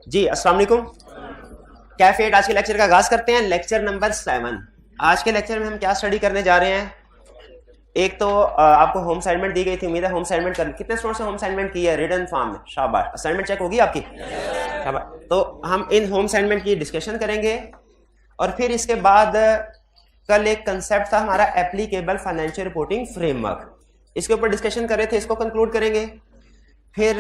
जी अस्सलाम वालेकुम। कैफे आज के लेक्चर का आगाज करते हैं। Lecture number 7। आज के लेक्चर में हम क्या स्टडी करने जा रहे हैं। एक तो आपको होम असाइनमेंट दी गई थी, उम्मीद है होम असाइनमेंट कर कितने स्टूडेंट्स ने होम असाइनमेंट की है रिटन फॉर्म में? शाबाश, असाइनमेंट चेक होगी आपकी। शाबाश। तो हम इन होम असाइनमेंट की डिस्कशन करेंगे और फिर इसके बाद कल एक कंसेप्ट था हमारा एप्लीकेबल फाइनेंशियल रिपोर्टिंग फ्रेमवर्क, इसके ऊपर डिस्कशन कर रहे थे, इसको कंक्लूड करेंगे। फिर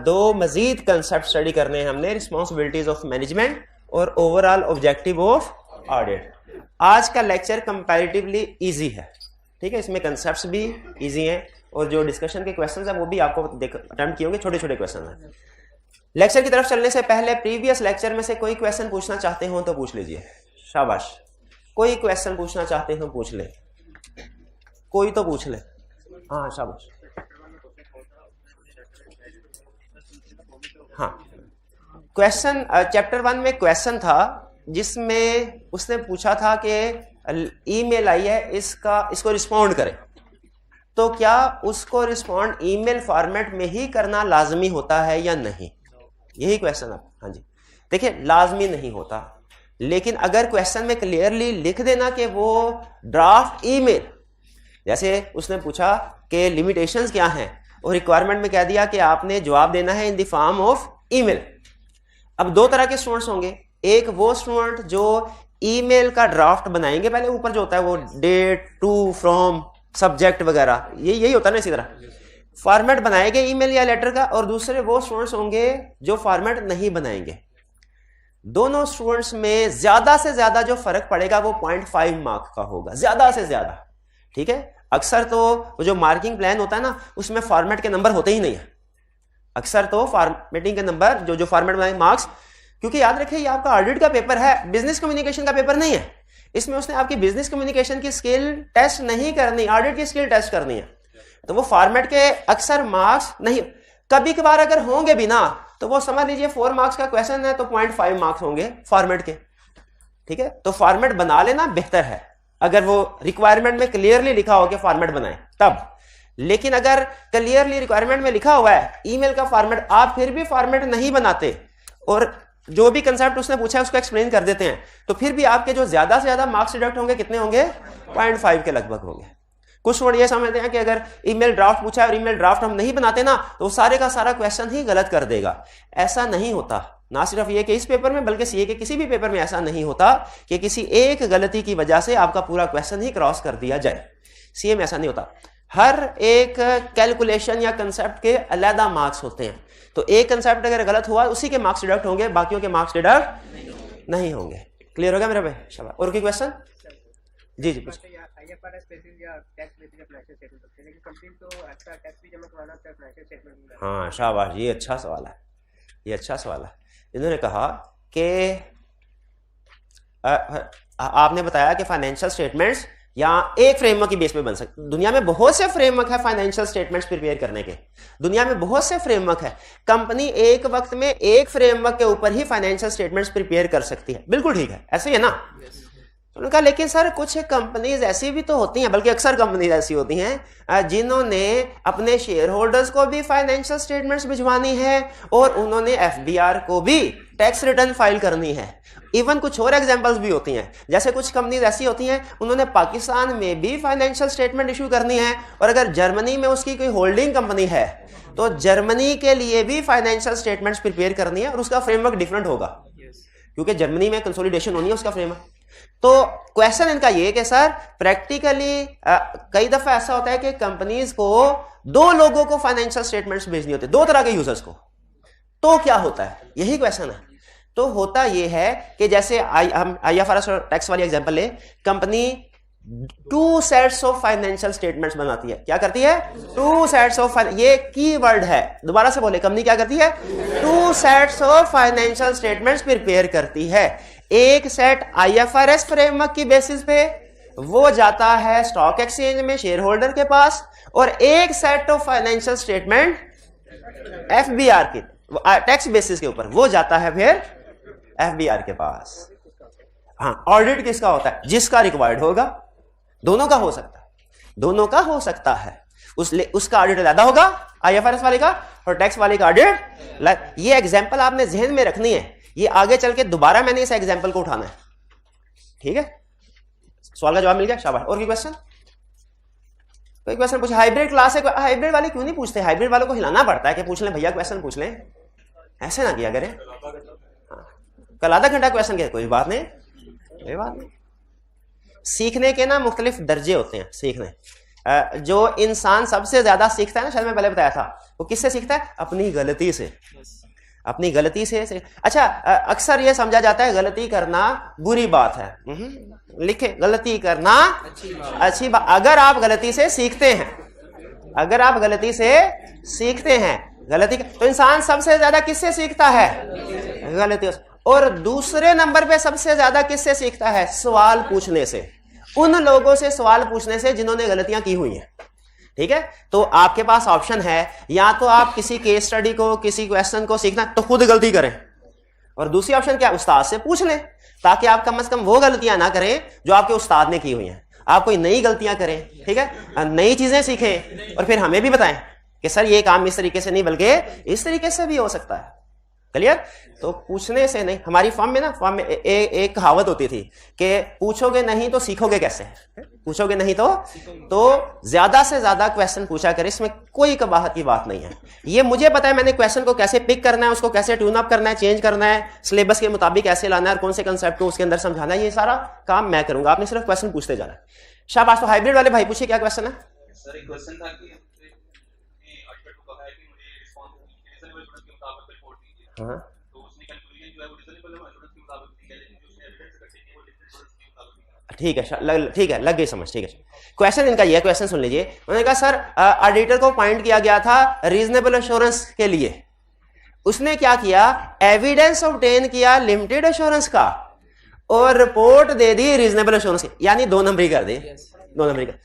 दो मजीद कंसेप्ट स्टडी करने हैं हमने, रिस्पॉन्सिबिलिटीज ऑफ मैनेजमेंट और ओवरऑल ऑब्जेक्टिव ऑफ ऑडिट। आज का लेक्चर कंपैरेटिवली इजी है, ठीक है, इसमें कंसेप्ट्स भी इजी हैं और जो डिस्कशन के क्वेश्चंस हैं वो भी आपको अटेम्प्ट किए होंगे, छोटे छोटे क्वेश्चन हैं। लेक्चर की तरफ चलने से पहले प्रीवियस लेक्चर में से कोई क्वेश्चन पूछना चाहते हो तो पूछ लीजिए। शाबाश, कोई क्वेश्चन पूछना चाहते हो पूछ ले, कोई तो पूछ ले। हाँ शाबाश। हाँ, क्वेश्चन चैप्टर 1 में क्वेश्चन था जिसमें उसने पूछा था कि ईमेल आई है, इसको रिस्पॉन्ड करें, तो क्या उसको रिस्पॉन्ड ईमेल फॉर्मेट में ही करना लाजमी होता है या नहीं, यही क्वेश्चन है। हाँ जी, देखिए लाजमी नहीं होता, लेकिन अगर क्वेश्चन में क्लियरली लिख देना कि वो ड्राफ्ट ईमेल, जैसे उसने पूछा कि लिमिटेशंस क्या हैं और रिक्वायरमेंट में कह दिया कि आपने जवाब देना है in the form of email. अब दो तरह के स्टूडेंट्स होंगे, एक वो स्टूडेंट जो ईमेल का ड्राफ्ट बनाएंगे, पहले ऊपर जो होता है वो डेट, टू, फ्रॉम, सब्जेक्ट वगैरह, यही होता है ना, इसी तरह फॉर्मेट बनाएंगे ईमेल या लेटर का, और दूसरे वो स्टूडेंट्स होंगे जो फॉर्मेट नहीं बनाएंगे। दोनों स्टूडेंट्स में ज्यादा से ज्यादा जो फर्क पड़ेगा वो 0.5 मार्क का होगा, ज्यादा से ज्यादा, ठीक है। अक्सर तो जो मार्किंग प्लान होता है ना उसमें फॉर्मेट के नंबर होते ही नहीं है, अक्सर तो फॉर्मेटिंग के नंबर जो फॉर्मेट बनाए मार्क्स, क्योंकि याद रखिए ये आपका ऑडिट का पेपर है, बिजनेस कम्युनिकेशन का पेपर नहीं है। इसमें उसने आपकी बिजनेस कम्युनिकेशन की स्किल टेस्ट नहीं करनी, ऑडिट की स्किल टेस्ट करनी है, तो वो फॉर्मेट के अक्सर मार्क्स नहीं, कभी कभार अगर होंगे भी ना तो वो समझ लीजिए 4 मार्क्स का क्वेश्चन है तो 0.5 मार्क्स होंगे फॉर्मेट के, ठीक है। तो फॉर्मेट बना लेना बेहतर है अगर वो रिक्वायरमेंट में क्लियरली लिखा हो कि फॉर्मेट बनाए तब। लेकिन अगर क्लियरली रिक्वायरमेंट में लिखा हुआ है ईमेल का फॉर्मेट, आप फिर भी फॉर्मेट नहीं बनाते और जो भी कंसेप्ट उसने पूछा है उसको एक्सप्लेन कर देते हैं, तो फिर भी आपके जो ज्यादा से ज्यादा मार्क्स डिडक्ट होंगे कितने होंगे? 0.5 के लगभग होंगे। कुछ लोग ये समझते हैं कि अगर ईमेल ड्राफ्ट पूछा है और ईमेल ड्राफ्ट हम नहीं बनाते ना तो सारे का सारा क्वेश्चन ही गलत कर देगा। ऐसा नहीं होता, ना सिर्फ ये कि इस पेपर में बल्कि सीए के किसी भी पेपर में ऐसा नहीं होता कि किसी एक गलती की वजह से आपका पूरा क्वेश्चन ही क्रॉस कर दिया जाए। सीए में ऐसा नहीं होता, हर एक कैलकुलेशन या कंसेप्ट के अलग मार्क्स होते हैं, तो एक कंसेप्ट अगर गलत हुआ उसी के मार्क्स डिडक्ट होंगे, बाकियों के मार्क्स डिडक्ट नहीं होंगे। क्लियर हो गया मेरे भाई? शाबाश। और कोई क्वेश्चन? जी जी हाँ शाबाश, ये अच्छा सवाल है, ये अच्छा सवाल है। इन्होंने कहा कि आपने बताया कि फाइनेंशियल स्टेटमेंट्स या एक फ्रेमवर्क की बेस पे बन सकते, दुनिया में बहुत से फ्रेमवर्क है फाइनेंशियल स्टेटमेंट्स प्रिपेयर करने के, दुनिया में बहुत से फ्रेमवर्क है। कंपनी एक वक्त में एक फ्रेमवर्क के ऊपर ही फाइनेंशियल स्टेटमेंट्स प्रिपेयर कर सकती है, बिल्कुल ठीक है, ऐसे ही है ना। उन्होंने कहा लेकिन सर कुछ कंपनीज ऐसी भी तो होती हैं, बल्कि अक्सर कंपनीज ऐसी होती हैं जिन्होंने अपने शेयर होल्डर्स को भी फाइनेंशियल स्टेटमेंट्स भिजवानी है और उन्होंने एफबीआर को भी टैक्स रिटर्न फाइल करनी है। इवन कुछ और एग्जांपल्स भी होती हैं, जैसे कुछ कंपनीज ऐसी होती हैं उन्होंने पाकिस्तान में भी फाइनेंशियल स्टेटमेंट इशू करनी है, और अगर जर्मनी में उसकी कोई होल्डिंग कंपनी है तो जर्मनी के लिए भी फाइनेंशियल स्टेटमेंट्स प्रिपेयर करनी है और उसका फ्रेमवर्क डिफरेंट होगा, क्योंकि जर्मनी में कंसोलिडेशन होनी है उसका फ्रेमवर्क। तो क्वेश्चन इनका ये कि सर प्रैक्टिकली कई दफा ऐसा होता है कि कंपनीज को दो लोगों को फाइनेंशियल स्टेटमेंट्स भेजनी होती है, दो तरह के यूजर्स को, तो क्या होता है, यही क्वेश्चन है। तो होता ये है कि जैसे हम आईएफआरएस और टैक्स वाली एग्जांपल ले, company 2 sets of financial statements बनाती है। क्या करती है? 2 सेट्स ऑफ, ये कीवर्ड है, दोबारा से बोले, कंपनी क्या करती है? 2 sets of financial statements prepare करती है। एक सेट आईएफआरएस फ्रेमवर्क की बेसिस पे वो जाता है स्टॉक एक्सचेंज में शेयर होल्डर के पास, और एक set of financial statement FBR की टैक्स बेसिस के ऊपर वो जाता है फिर एफबीआर के पास। हाँ, ऑडिट किसका होता है? जिसका रिक्वायर्ड होगा, दोनों का हो सकता है, दोनों का हो सकता है। उसका ऑडिट ज्यादा होगा IFRS वाले का, और टैक्स वाले का ऑडिट। ये एग्जांपल आपने जहन में रखनी है, ये आगे चल के दोबारा मैंने इस एग्जांपल को उठाना है। ठीक है, सवाल का जवाब मिल गया, शाबाश। और कोई क्वेश्चन? कोई क्वेश्चन पूछे? हाइब्रिड क्लास है, हाइब्रिड वाले क्यों नहीं पूछते? हाइब्रिड वालों को हिलाना पड़ता है कि पूछ लें भैया, क्वेश्चन पूछ लें, ऐसे ना किया करें। कल आधा घंटा क्वेश्चन किया, कोई बात नहीं, कोई बात नहीं। सीखने के ना मुख्तलिफ दर्जे होते हैं। सीखने जो इंसान सबसे ज्यादा सीखता है ना, शायद मैं पहले बताया था, वो किससे सीखता है? अपनी गलती से, अपनी गलती से। अच्छा, अक्सर ये समझा जाता है गलती करना बुरी बात है। लिखे, गलती करना अच्छी बात। अगर आप गलती से सीखते हैं, अगर आप गलती से सीखते हैं, गलती तो इंसान सबसे ज्यादा किससे सीखता है? गलती। और दूसरे नंबर पे सबसे ज्यादा किससे सीखता है? सवाल पूछने से, उन लोगों से सवाल पूछने से जिन्होंने गलतियां की हुई हैं। ठीक है, तो आपके पास ऑप्शन है, या तो आप किसी केस स्टडी को, किसी क्वेश्चन को सीखना तो खुद गलती करें, और दूसरी ऑप्शन क्या? उस्ताद से पूछ लें, ताकि आप कम से कम वो गलतियां ना करें जो आपके उस्ताद ने की हुई हैं। आप कोई नई गलतियां करें, ठीक है, नई चीजें सीखें, और फिर हमें भी बताएं कि सर ये काम इस तरीके से नहीं बल्कि इस तरीके से भी हो सकता है। क्लियर? तो पूछने से नहीं। हमारी फॉर्म में एक कहावत होती थी कि पूछोगे नहीं तो सीखोगे कैसे? पूछोगे नहीं तो ज्यादा से ज्यादा क्वेश्चन पूछा करें, इसमें कोई कबाहत की बात नहीं है। ये मुझे पता है मैंने क्वेश्चन को कैसे पिक करना है, उसको कैसे ट्यून अप करना है, चेंज करना है, सिलेबस के मुताबिक कैसे लाना है, और कौन से कंसेप्ट को उसके अंदर समझाना है, ये सारा काम मैं करूंगा। आपने सिर्फ क्वेश्चन पूछते जाना है। शाबाश। तो हाइब्रिड वाले भाई पूछिए, क्या क्वेश्चन है? सर एक क्वेश्चन था कि हाँ, तो उसने कंक्लूजन जो है वो रीजनेबल है, एविडेंस के मुताबिक दिया, लेकिन जो उसने एविडेंस इकट्ठे किए वो डिफरेंट एविडेंस के मुताबिक। ठीक है, लग गई समझ। ठीक है, क्वेश्चन इनका ये, क्वेश्चन सुन लीजिए। उन्होंने कहा सर ऑडिटर को पॉइंट किया गया था रीजनेबल एश्योरेंस के लिए, उसने क्या किया? एविडेंस ऑब्टेन किया लिमिटेड एश्योरेंस का, और रिपोर्ट दे दी रीजनेबल एश्योरेंस की, यानी 2 नंबरी कर दी। 2 नंबरी कर,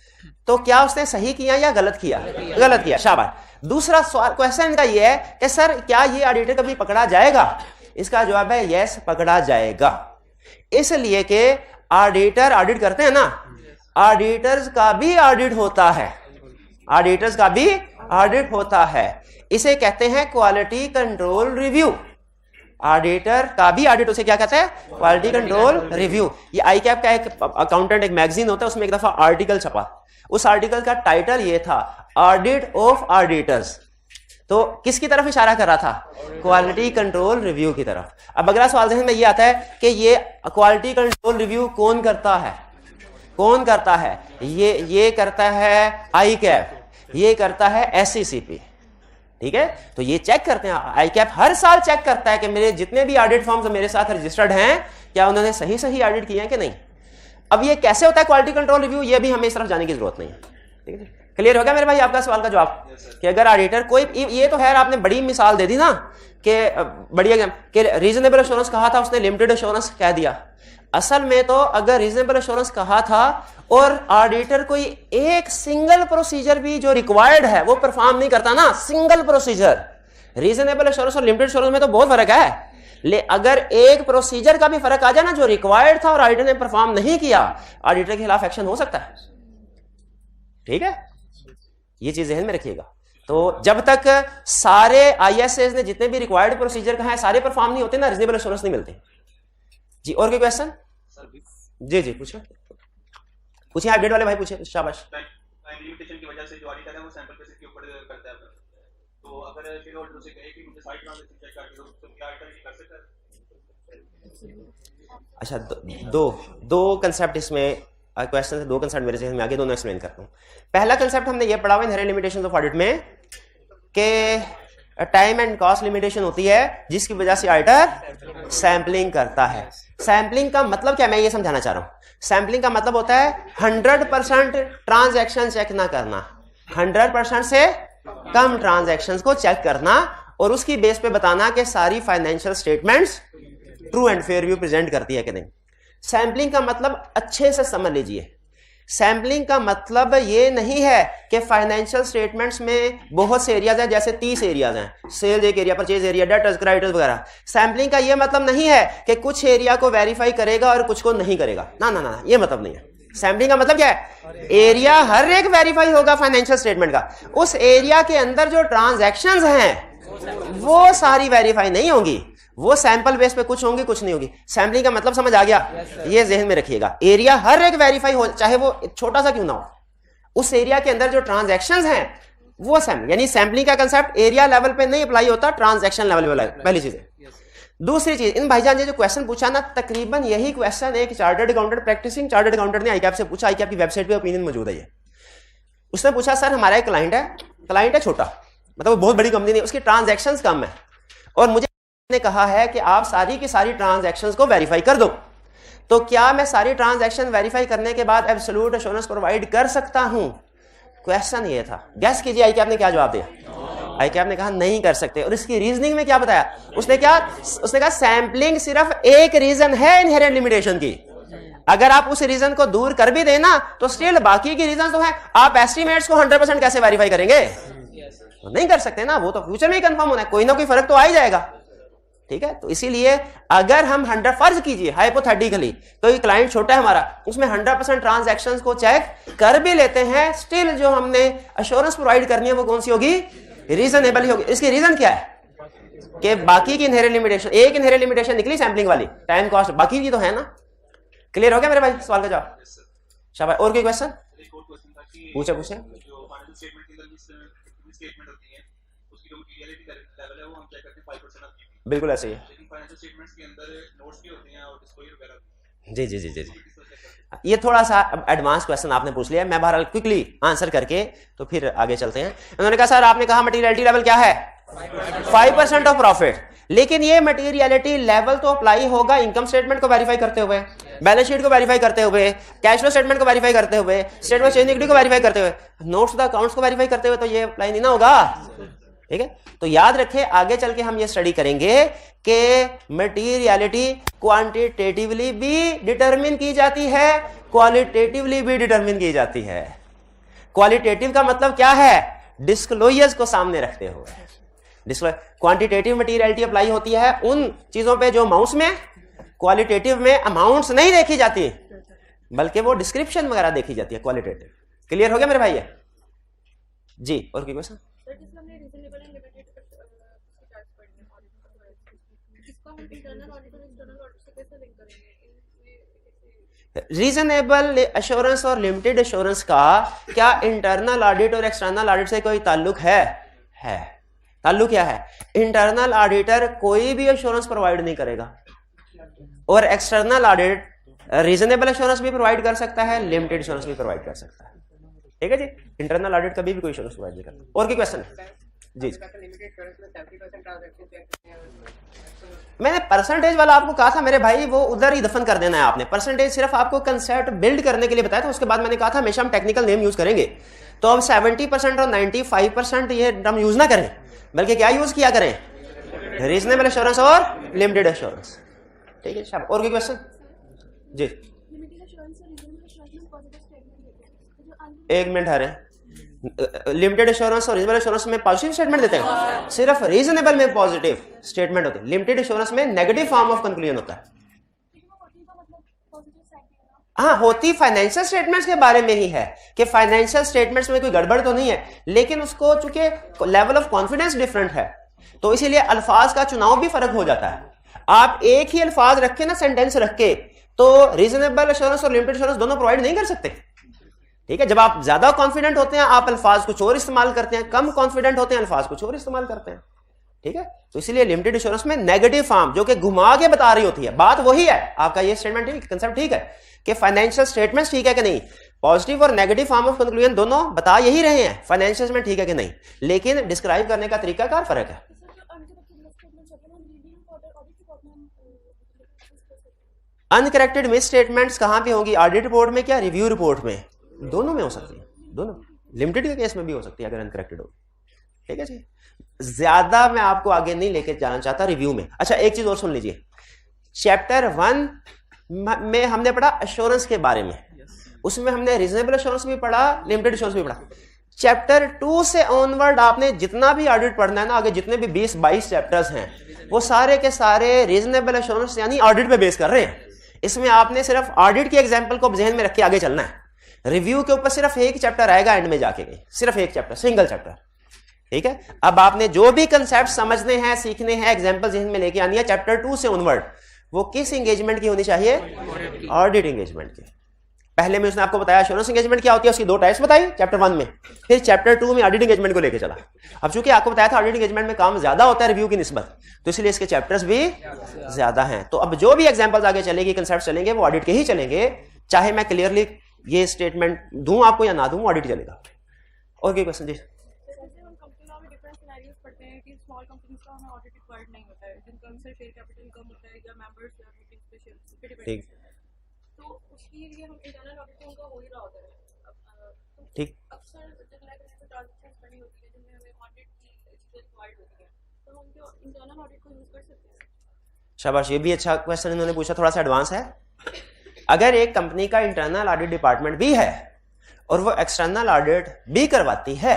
तो क्या उसने सही किया या गलत किया? गलत किया, शाबाश। दूसरा सवाल, क्वेश्चन इनका ये है कि सर क्या ये ऑडिटर कभी पकड़ा जाएगा? इसका जवाब है यस, पकड़ा जाएगा। इसलिए कि ऑडिटर ऑडिट करते हैं ना, ऑडिटर्स का भी ऑडिट होता है, ऑडिटर्स का भी ऑडिट होता है। इसे कहते हैं क्वालिटी कंट्रोल रिव्यू। ऑडिटर का भी ऑडिट, उसे क्या कहते हैं? Quality control review. ये ICAP का एक अकाउंटेंट एक मैगजीन होता है, उसमें एक दफा आर्टिकल छपा, उस आर्टिकल का टाइटल ये था, ऑडिट ऑफ ऑडिटर्स। तो किसकी तरफ इशारा कर रहा था? क्वालिटी कंट्रोल रिव्यू की तरफ। अब अगला सवाल जहन में ये आता है कि ये क्वालिटी कंट्रोल रिव्यू कौन करता है? कौन करता है? ये करता है ICAP, ये करता है SCCP। ठीक है, तो ये चेक करते हैं, ICAP हर साल चेक करता है कि मेरे जितने भी ऑडिट फॉर्म्स मेरे साथ रजिस्टर्ड हैं, क्या उन्होंने सही ऑडिट किए हैं कि नहीं। अब ये कैसे होता है क्वालिटी कंट्रोल रिव्यू, ये भी हमें इस तरफ जाने की जरूरत नहीं है। ठीक है, क्लियर हो गया मेरे भाई आपका सवाल का जवाब? कि अगर ऑडिटर कोई, ये तो खैर आपने बड़ी मिसाल दे दी ना, कि बढ़िया कि रीजनेबल एश्योरेंस कहा था, उसने लिमिटेड एश्योरेंस कह दिया। असल में तो अगर रीजनेबल एश्योरेंस कहा था और ऑडिटर कोई एक सिंगल प्रोसीजर भी जो रिक्वायर्ड है वो परफॉर्म नहीं करता ना, सिंगल प्रोसीजर, रीजनेबल एश्योरेंस और लिमिटेड एश्योरेंस में तो बहुत फर्क है। अगर एक प्रोसीजर का भी फर्क आ जाए ना, जो रिक्वायर्ड था और ऑडिटर ने परफॉर्म नहीं किया, ऑडिटर के खिलाफ एक्शन हो सकता है। ठीक है, ये चीज ध्यान में रखिएगा। तो जब तक सारे ISAs ने जितने भी रिक्वायर्ड प्रोसीजर कहा है सारे परफॉर्म नहीं होते ना, रीजनेबल एश्योरेंस नहीं मिलते जी। और कोई क्वेश्चन? जी पूछो, पूछिए, अपडेट वाले भाई पूछिए, शाबाश। टाइम लिमिटेशन की वजह से जो ऑडिटर है वो सैंपल बेसिस के ऊपर करता है, तो अगर शेयर होल्डर से कहे कि मुझे साइड ट्रांजैक्शन चेक कर दो, तो क्या ऑडिटर ये कर सकता है? अच्छा, दो कंसेप्ट इसमें क्वेश्चन है, 2 कंसेप्ट मेरे से आगे, दोनों एक्सप्लेन करता हूं। पहला कंसेप्ट हमने ये पढ़ा हुआ इनहेरेंट लिमिटेशंस ऑफ ऑडिट में कि टाइम एंड कॉस्ट लिमिटेशन होती है जिसकी वजह से ऑडिटर सैंपलिंग करता है। सैंपलिंग का मतलब क्या, मैं ये समझाना चाह रहा हूं। सैंपलिंग का मतलब होता है 100% ट्रांजैक्शन चेक ना करना, 100% से कम ट्रांजैक्शंस को चेक करना, और उसकी बेस पे बताना कि सारी financial statements true and fair view present करती है कि नहीं। सैंपलिंग का मतलब अच्छे से समझ लीजिए, सैंपलिंग का मतलब ये नहीं है कि फाइनेंशियल स्टेटमेंट्स में बहुत से एरियाज हैं, जैसे 30 एरियाज हैं, सेल्स एक area, purchase area, debtors, creditors वगैरह। सैंपलिंग का ये मतलब नहीं है कि कुछ एरिया को वेरीफाई करेगा और कुछ को नहीं करेगा, ना, ये मतलब नहीं है। सैम्पलिंग का मतलब क्या है? एरिया हर एक वेरीफाई होगा फाइनेंशियल स्टेटमेंट का, उस एरिया के अंदर जो ट्रांजैक्शंस हैं वो सारी वेरीफाई नहीं होंगी, वो सैंपल बेस पे कुछ होंगी कुछ नहीं होगी। सैम्पलिंग का मतलब समझ आ गया? ये जहन में रखिएगा, एरिया हर एक वेरीफाई हो, चाहे वो छोटा सा क्यों ना हो, उस एरिया के अंदर जो ट्रांजैक्शंस हैं वो सैम्पल, यानी सैम्पलिंग का कंसेप्ट एरिया लेवल पे नहीं अप्लाई होता, ट्रांजैक्शन लेवल पे। पहली चीज है। दूसरी चीज, इन भाईजान ने जो क्वेश्चन पूछा ना, तकरीबन यही क्वेश्चन एक chartered accountant, practicing chartered accountant ने आईकैप से पूछा। आईकैप की वेबसाइट पे ओपिनियन मौजूद है ये। उसने पूछा सर हमारा एक क्लाइंट है छोटा, मतलब वो बहुत बड़ी कंपनी नहीं, उसकी ट्रांजैक्शंस कम है और मुझे ने कहा है कि आप सारी की सारी ट्रांजैक्शंस को वेरीफाई कर दो, तो क्या मैं सारी ट्रांजैक्शन वेरीफाई करने के बाद एब्सोल्यूट एश्योरेंस प्रोवाइड कर सकता हूं? क्वेश्चन ये था। गैस कीजिए आईकैप ने क्या जवाब दिया? आईकैप ने कहा नहीं कर सकते। और इसकी रीजनिंग में क्या बताया उसने? कहा सैंपलिंग सिर्फ एक रीजन है इनहेरेंट लिमिटेशन की, अगर आप उस रीजन को दूर कर भी देना तो स्टिल बाकी की रीजन तो है। आप एस्टिमेट्स को 100% कैसे वेरीफाई करेंगे? तो नहीं कर सकते ना, वो तो फ्यूचर में ही कंफर्म होना है, कोई ना कोई फर्क तो आ ही जाएगा। ठीक है, तो इसीलिए अगर हम 100 फर्ज कीजिए हाइपोथेटिकली, तो ये क्लाइंट छोटा है हमारा, उसमें 100% ट्रांजैक्शंस को चेक कर भी लेते हैं, स्टिल जो हमने एश्योरेंस प्रोवाइड करनी है वो कौन सी होगी? रीजनेबल ही होगी। इसकी रीजन क्या है? कि बाकी की इनहेरेंट लिमिटेशन, एक इनहेरेंट लिमिटेशन निकली सैंपलिंग वाली, टाइम कॉस्ट, बाकी की तो है ना। क्लियर हो गया मेरे भाई सवाल का जवाब? शाबाश। और कोई क्वेश्चन? पूछे बिल्कुल ऐसे ही है। जी जी जी जी, ये थोड़ा सा एडवांस क्वेश्चन आपने पूछ लिया, मैं बहरहाल क्विकली आंसर करके तो फिर आगे चलते हैं। उन्होंने कहा सर आपने कहा मटेरियलिटी लेवल क्या है? 5% ऑफ प्रॉफिट, लेकिन ये मटेरियलिटी लेवल तो अप्लाई होगा इनकम स्टेटमेंट को वेरीफाई करते हुए, बैलेंस शीट को वेरीफाई करते हुए, कैश फ्लो स्टेटमेंट को वेरीफाई करते हुए, स्टेटमेंट चेंज इक्विटी को वेरीफाई करते हुए, नोट्स द अकाउंट्स को वेरीफाई करते हुए, तो ये अप्लाई नहीं ना होगा। ठीक है, तो याद रखें आगे चल के हम ये स्टडी करेंगे कि मटेरियलिटी क्वांटिटेटिवली भी डिटरमिन की जाती है, क्वालिटेटिवली भी डिटरमिन की जाती है। क्वालिटेटिव का मतलब क्या है? डिस्क्लोजर्स को सामने रखते हुए। क्वांटिटेटिव मटेरियलिटी अप्लाई होती है उन चीजों पे जो अमाउंट्स में, क्वालिटेटिव में अमाउंट्स नहीं देखी जाती बल्कि वो डिस्क्रिप्शन वगैरह देखी जाती है, क्वालिटेटिव। क्लियर हो गया मेरे भाई? जी, और कोई क्वेश्चन? रीजनेबल एश्योरेंस और लिमिटेड एश्योरेंस का क्या इंटरनल ऑडिट और एक्सटर्नल ऑडिट से कोई ताल्लुक है? ताल्लुक क्या है? इंटरनल ऑडिटर कोई भी एश्योरेंस प्रोवाइड नहीं करेगा और एक्सटर्नल ऑडिट रीजनेबल एश्योरेंस भी प्रोवाइड कर सकता है, लिमिटेड एश्योरेंस भी प्रोवाइड कर सकता है। ठीक है जी, इंटरनल ऑडिट कभी भी कोई एश्योरेंस प्रोवाइड नहीं करता। और कोई क्वेश्चन? जी, मैंने परसेंटेज वाला आपको कहा था मेरे भाई, वो उधर ही दफन कर देना है आपने। परसेंटेज सिर्फ आपको कंसेप्ट बिल्ड करने के लिए बताया था, उसके बाद मैंने कहा था हमेशा हम टेक्निकल नेम यूज करेंगे, तो अब 70% और 95% ये टर्म यूज ना करें, बल्कि क्या यूज किया करें? रीजनेबल एश्योरेंस और लिमिटेड एश्योरेंस। ठीक है, और कोई क्वेश्चन? जी, एक मिनट हरे, लिमिटेड एश्योरेंस और रीजनेबल एश्योरेंस में पॉजिटिव स्टेटमेंट देते हैं, सिर्फ रीजनेबल में पॉजिटिव स्टेटमेंट होते हैं, लिमिटेड एश्योरेंस में नेगेटिव फॉर्म ऑफ कंक्लूजन होता है। हाँ, होती फाइनेंशियल स्टेटमेंट्स के बारे में ही है कि फाइनेंशियल स्टेटमेंट्स में कोई गड़बड़ तो नहीं है, लेकिन उसको चूंकि लेवल ऑफ कॉन्फिडेंस डिफरेंट है तो इसीलिए अल्फाज का चुनाव भी फर्क हो जाता है। आप एक ही अल्फाज रख के ना, सेंटेंस रख के, तो रीजनेबल एश्योरेंस और लिमिटेड एश्योरेंस दोनों प्रोवाइड नहीं कर सकते। ठीक है, जब आप ज्यादा कॉन्फिडेंट होते हैं आप अल्फाज कुछ और इस्तेमाल करते हैं, कम कॉन्फिडेंट होते हैं अल्फाज कुछ और इस्तेमाल करते हैं। ठीक है, तो इसलिए लिमिटेड एश्योरेंस में नेगेटिव फॉर्म जो कि घुमा के बता रही होती है, बात वही है। आपका ये स्टेटमेंट ठीक, कंसेप्ट ठीक है कि फाइनेंशियल स्टेटमेंट्स ठीक है कि नहीं, पॉजिटिव और नेगेटिव फॉर्म ऑफ कंक्लूजन दोनों बता यही रहे हैं, फाइनेंशियल में ठीक है कि नहीं, लेकिन डिस्क्राइब करने का तरीका का फर्क है। अनकरेक्टेड मिस स्टेटमेंट्स कहां पे होंगी? ऑडिट रिपोर्ट में क्या रिव्यू रिपोर्ट में? दोनों में हो सकती है, दोनों। लिमिटेड के केस में भी हो सकती है अगर अनकरेक्टेड हो। ठीक है जी, ज्यादा मैं आपको आगे नहीं लेके जाना चाहता रिव्यू में। अच्छा, एक चीज और सुन लीजिए, चैप्टर 1 में हमने पढ़ा एश्योरेंस के बारे में, उसमें हमने रीजनेबल एश्योरेंस भी पढ़ा, लिमिटेड एश्योरेंस भी पढ़ा। चैप्टर 2 से ऑनवर्ड आपने जितना भी ऑडिट पढ़ना है ना, आगे जितने भी 20-22 चैप्टर्स हैं, वो सारे के सारे रीजनेबल एश्योरेंस यानी ऑडिट पे बेस कर रहे हैं। इसमें आपने सिर्फ ऑडिट की एग्जांपल को जहन में रख के आगे चलना है। रिव्यू के ऊपर सिर्फ एक चैप्टर आएगा एंड में जाके, सिर्फ एक चैप्टर, सिंगल चैप्टर, ठीक है। अब आपने जो भी कंसेप्ट समझने हैं, सीखने हैं, एग्जांपल जहन में लेके आनी है चैप्टर 2 से ऑनवर्ड, वो किस एंगेजमेंट की होनी चाहिए? ऑडिट एंगेजमेंट की। पहले में उसने आपको बताया एश्योरेंस एंगेजमेंट क्या होती है, उसकी 2 टाइप्स बताई चैप्टर 1 में, फिर चैप्टर 2 में ऑडिट एंगेजमेंट को लेके चला। अब चूंकि आपको बताया था ऑडिट एंगेजमेंट में काम ज्यादा होता है रिव्यू की निस्बत, तो इसलिए इसके चैप्टर्स भी ज्यादा हैं। तो अब जो भी एग्जांपल्स आगे चलेंगे, कंसेप्ट चलेंगे, वो ऑडिट के ही चलेंगे, चाहे मैं क्लियरली ये स्टेटमेंट दूं आपको या ना दूं, ऑडिट चलेगा। और कोई क्वेश्चन? जी ठीक ठीक। शाबाश, ये भी अच्छा क्वेश्चन इन्होंने पूछा, थोड़ा सा एडवांस है। अगर एक कंपनी का इंटरनल ऑडिट डिपार्टमेंट भी है और वो एक्सटर्नल ऑडिट भी करवाती है,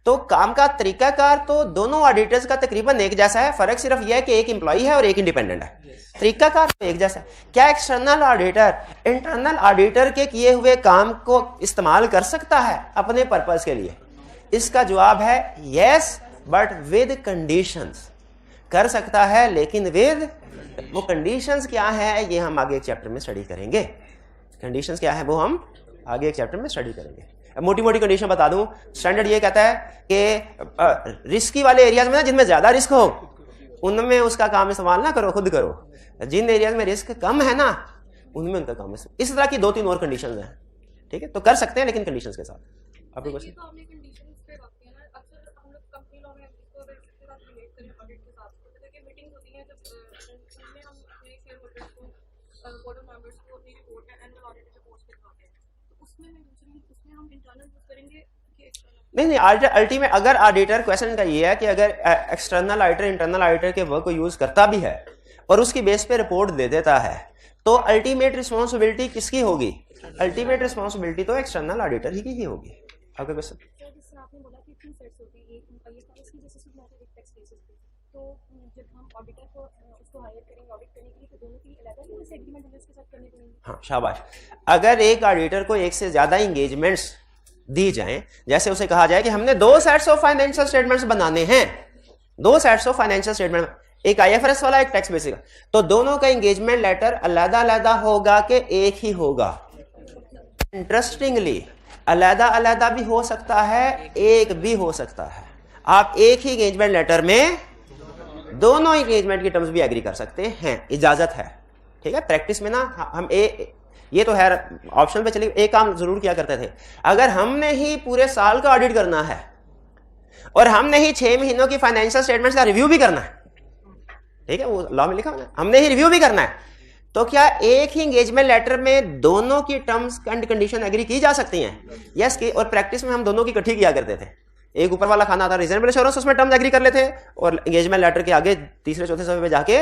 तो काम का तरीकाकार तो दोनों ऑडिटर्स का तकरीबन एक जैसा है। फर्क सिर्फ यह है कि एक एम्प्लॉय है और एक इंडिपेंडेंट है, तरीकाकार तो एक जैसा है। क्या एक्सटर्नल ऑडिटर इंटरनल ऑडिटर के किए हुए काम को इस्तेमाल कर सकता है अपने पर्पस के लिए? इसका जवाब है यस, बट विद कंडीशंस। कर सकता है, लेकिन विद, वो कंडीशंस क्या है ये हम आगे एक चैप्टर में स्टडी करेंगे। कंडीशंस क्या है वो हम आगे एक चैप्टर में स्टडी करेंगे। मोटी मोटी कंडीशन बता दूं, स्टैंडर्ड ये कहता है कि रिस्की वाले एरियाज में ना, जिनमें ज्यादा रिस्क हो, उनमें उसका काम इस्तेमाल ना करो, खुद करो। जिन एरियाज में रिस्क कम है ना, उनमें उनका काम है। इस तरह की 2-3 और कंडीशंस हैं, ठीक है। तो कर सकते हैं लेकिन कंडीशंस के साथ। आपको क्वेश्चन? नहीं, अल्टीमेट अगर ऑडिटर, क्वेश्चन का ये है कि अगर एक्सटर्नल ऑडिटर इंटरनल ऑडिटर के वर्क को यूज करता भी है और उसकी बेस पे रिपोर्ट दे देता है, तो अल्टीमेट रिस्पॉन्सिबिलिटी किसकी होगी? अल्टीमेट रिस्पॉन्सिबिलिटी तो एक्सटर्नल ऑडिटर ही की होगी। आपका क्वेश्चन? हाँ, शाबाश। अगर एक ऑडिटर को एक से ज्यादा एंगेजमेंट्स दी जाएं, जैसे उसे कहा जाए कि हमने 2 सेट्स ऑफ फाइनेंशियल स्टेटमेंट्स बनाने हैं, 2 सेट्स ऑफ फाइनेंशियल स्टेटमेंट, एक आईएफआरएस वाला, एक टैक्स बेसिक, तो दोनों का एंगेजमेंट लेटर अलग-अलग होगा कि एक ही होगा? इंटरेस्टिंगली अलग-अलग भी हो सकता है, एक भी हो सकता है। आप एक ही एंगेजमेंट लेटर में दोनों एंगेजमेंट की टर्म्स भी एग्री कर सकते हैं, इजाजत है, ठीक है। प्रैक्टिस में ना हम ये तो है ऑप्शन पे चलिए, एक काम जरूर किया करते थे, अगर हमने ही पूरे साल का ऑडिट करना है और हमने ही 6 महीनों की फाइनेंशियल स्टेटमेंट्स का रिव्यू भी करना है, ठीक है, वो लॉ में लिखा है, हमने ही रिव्यू भी करना है, तो क्या एक ही एंगेजमेंट लेटर में दोनों की टर्म्स एंड कंडीशन एग्री की जा सकती हैं? यस की। और प्रैक्टिस में हम दोनों की इकट्ठी किया करते थे। एक ऊपर वाला खाना था रीजनेबल एश्योरेंस, उसमें टर्म्स एग्री कर लेते और एंगेजमेंट लेटर के आगे तीसरे चौथे सफे पे जाके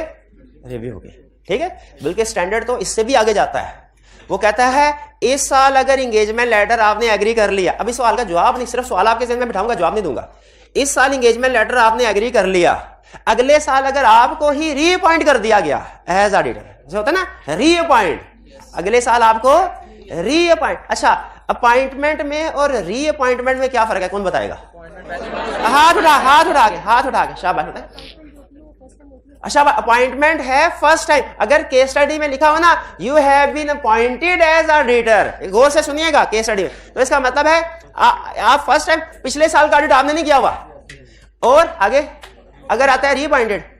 रिव्यू हो गए, ठीक है। बल्कि स्टैंडर्ड तो इससे भी आगे जाता है, वो कहता है इस साल अगर एंगेजमेंट लेटर आपने एग्री कर लिया, अभी सवाल का जवाब नहीं, सिर्फ सवाल आपके ज़हन में बिठाऊंगा, जवाब नहीं दूंगा। इस साल एंगेजमेंट लेटर आपने एग्री कर लिया, अगले साल अगर आपको ही रीअपॉइंट कर दिया गया एज ऑडिटर, जैसे होता है ना रीअपॉइंट, अगले साल आपको रीअपॉइंट। अच्छा, अपॉइंटमेंट में और रीअपॉइंटमेंट में क्या फर्क है, कौन बताएगा? हाथ उठा के शाबाश। अच्छा, अपॉइंटमेंट है फर्स्ट टाइम, अगर केस स्टडी में लिखा हो ना you have been appointed as auditor, गौर से सुनिएगा केस स्टडी में, तो इसका मतलब है आप फर्स्ट टाइम, पिछले साल का ऑडिट आपने नहीं किया हुआ। और आगे अगर आता है रीअपॉइंटेड,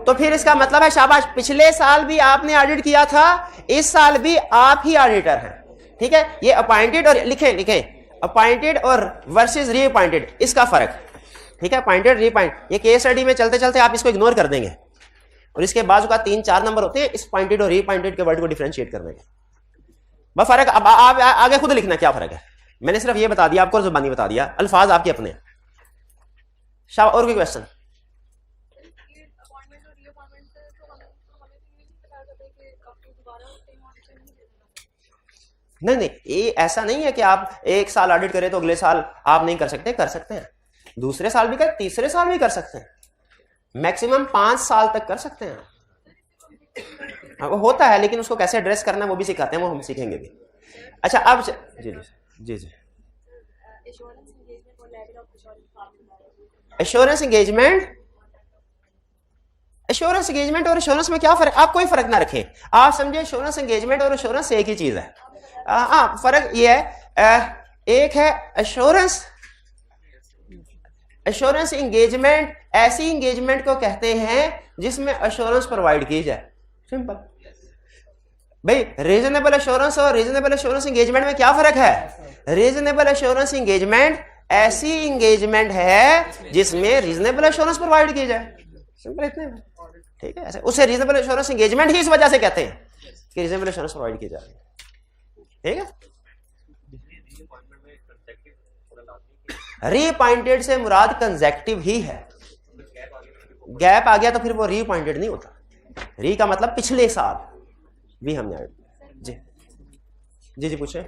तो फिर इसका मतलब है शाबाश, पिछले साल भी आपने ऑडिट किया था, इस साल भी आप ही ऑडिटर हैं, ठीक है। ये अपॉइंटेड और लिखे अपॉइंटेड और वर्सेस रीअपॉइंटेड, इसका फर्क, ठीक है। अपॉइंटेड रीअपॉइंट, ये केस स्टडी में चलते चलते आप इसको इग्नोर कर देंगे और इसके बाद का 3-4 नंबर होते हैं इस अपॉइंटेड और रीअपॉइंटेड के वर्ड को डिफरेंशिएट करने के। बस फर्क अब आप आगे खुद लिखना क्या फर्क है, मैंने सिर्फ ये बता दिया आपको, जुबानी बता दिया, अल्फाज आपके अपने। और कोई क्वेश्चन? नहीं, ये ऐसा नहीं है कि आप एक साल ऑडिट करें तो अगले साल आप नहीं कर सकते, कर सकते हैं, दूसरे साल भी कर, तीसरे साल भी कर सकते हैं, मैक्सिमम 5 साल तक कर सकते हैं। हाँ वो होता है, लेकिन उसको कैसे एड्रेस करना है वो भी सिखाते हैं, वो हम सीखेंगे भी। अच्छा अब जी जी जी एश्योरेंस एंगेजमेंट और एश्योरेंस में क्या फर्क, आप कोई फर्क ना रखें, आप समझे एश्योरेंस एंगेजमेंट और एश्योरेंस एक ही चीज है। फर्क ये है, एक है एश्योरेंस एंगेजमेंट, ऐसी एंगेजमेंट को कहते हैं जिसमें एश्योरेंस प्रोवाइड की जाए, सिंपल भाई। रीजनेबल एश्योरेंस और रीजनेबल एश्योरेंस एंगेजमेंट में क्या फर्क है? रीजनेबल एश्योरेंस एंगेजमेंट ऐसी एंगेजमेंट है जिसमें रीजनेबल एश्योरेंस प्रोवाइड की जाए, सिंपल इतने, ठीक है। ऐसे उसे रीजनेबल एश्योरेंस एंगेजमेंट ही इस वजह से कहते हैं कि रीजनेबल एश्योरेंस प्रोवाइड की जाए, ठीक है। रीअपॉइंटेड से मुराद कंसेक्टिव ही है, गैप आ गया तो फिर वो रीअपॉइंटेड नहीं होता। री का मतलब पिछले साल भी हमने जी जी जी पूछे।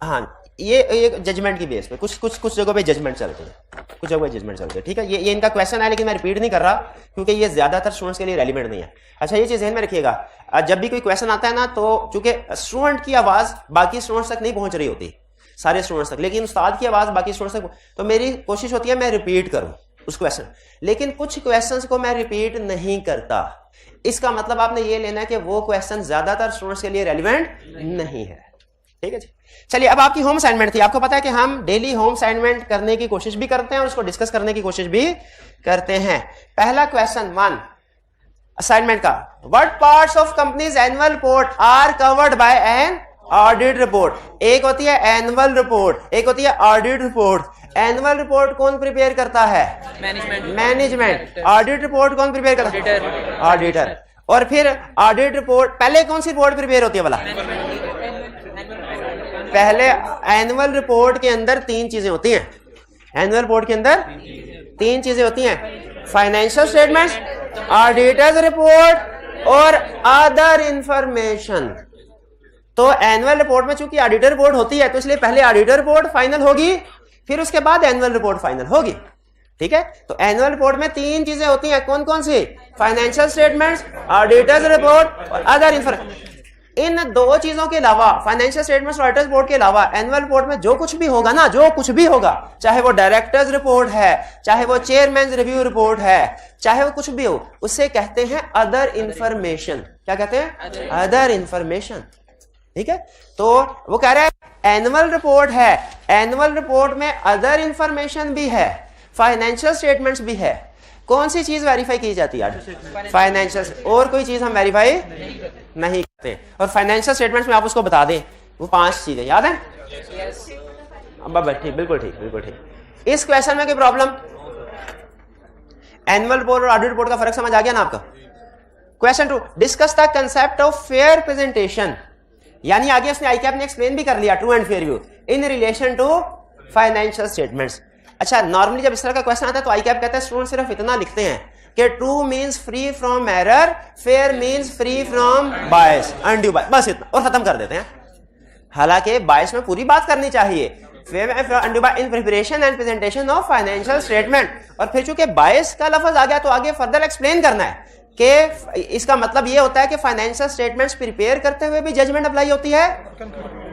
हाँ ये जजमेंट की बेस पे कुछ जगहों पे जजमेंट चलते हैं, कुछ जगह जजमेंट चलते हैं, ठीक है। ये इनका क्वेश्चन है, लेकिन मैं रिपीट नहीं कर रहा क्योंकि ये ज्यादातर स्टूडेंट्स के लिए रेलिवेंट नहीं है। अच्छा ये चीज ध्यान में रखिएगा, जब भी कोई क्वेश्चन आता है ना, तो चूंकि स्टूडेंट की आवाज बाकी स्टूडेंट्स तक नहीं पहुंच रही होती, सारे स्टूडेंट्स तक, लेकिन उस्ताद की आवाज बाकी स्टूडेंट्स तक, तो मेरी कोशिश होती है मैं रिपीट करूं उस क्वेश्चन, लेकिन कुछ क्वेश्चंस को मैं रिपीट नहीं करता। इसका मतलब आपने ये लेना है कि वो क्वेश्चन ज्यादातर स्टूडेंट्स के लिए रेलिवेंट नहीं है, ठीक है जी। चलिए अब आपकी होम असाइनमेंट थी, आपको पता है कि हम डेली होम असाइनमेंट करने की कोशिश भी करते हैं और उसको डिस्कस करने की कोशिश भी करते हैं। पहला क्वेश्चन 1 असाइनमेंट का, what parts of companies annual report are covered by an audit report. एक होती है एनुअल रिपोर्ट, एक होती है ऑडिट रिपोर्ट। एनुअल रिपोर्ट कौन प्रिपेयर करता है? मैनेजमेंट। ऑडिट रिपोर्ट कौन प्रिपेयर करता है? ऑडिटर। और फिर ऑडिट रिपोर्ट पहले कौन सी रिपोर्ट प्रिपेयर होती है वाला? पहले एनुअल रिपोर्ट के अंदर 3 चीजें होती हैं, एनुअल रिपोर्ट के अंदर 3 चीजें होती हैं, फाइनेंशियल स्टेटमेंट्स, ऑडिटर्स रिपोर्ट और अदर इंफॉर्मेशन। तो एनुअल रिपोर्ट में चूंकि ऑडिटर रिपोर्ट होती है तो इसलिए पहले ऑडिटर रिपोर्ट फाइनल होगी, फिर उसके बाद एनुअल रिपोर्ट फाइनल होगी, ठीक है। तो एनुअल रिपोर्ट में 3 चीजें होती हैं, कौन कौन सी? फाइनेंशियल स्टेटमेंट्स, ऑडिटर्स रिपोर्ट और अदर इंफॉर्मेशन। इन 2 चीजों के अलावा, फाइनेंशियल स्टेटमेंट्स और ऑडिटर्स रिपोर्ट के अलावा, एनुअल रिपोर्ट में जो कुछ भी होगा ना, जो कुछ भी होगा, चाहे वो डायरेक्टर्स रिपोर्ट है, चाहे वो चेयरमैन रिव्यू रिपोर्ट है, चाहे वो कुछ भी हो, उसे कहते हैं अदर इंफॉर्मेशन। क्या कहते हैं? अदर इंफॉर्मेशन, ठीक है। तो वो कह रहा है एनुअल रिपोर्ट है, एनुअल रिपोर्ट में अदर इंफॉर्मेशन भी है, फाइनेंशियल स्टेटमेंट्स भी है। कौन सी चीज वेरीफाई की जाती है? फाइनेंशियल। और कोई चीज हम वेरीफाई नहीं करते। और फाइनेंशियल स्टेटमेंट्स में आप उसको बता दें वो 5 चीजें याद है? ठीक, बिल्कुल ठीक, बिल्कुल ठीक। इस क्वेश्चन में कोई प्रॉब्लम? एनुअल रिपोर्ट और ऑडिट रिपोर्ट का फर्क समझ आ गया ना आपका? Question 2, discuss the concept of fair presentation. यानी आगे उसने आईकैप ने एक्सप्लेन भी कर लिया, true and fair view in relation to financial statements. अच्छा नॉर्मली जब इस तरह का क्वेश्चन आता है तो आईकैप कहता है स्टूडेंट सिर्फ इतना लिखते हैं कि true means free from error, fair means free from bias, undue bias, बस इतना, और खत्म कर देते हैं। हालांकि बायस में पूरी बात करनी चाहिए, in preparation and presentation of financial statement. और फिर चूंकि बायस का लफ्ज आ गया तो आगे फर्दर एक्सप्लेन करना है कि इसका मतलब ये होता है कि फाइनेंशियल स्टेटमेंट्स प्रिपेयर करते हुए भी जजमेंट अप्लाई होती है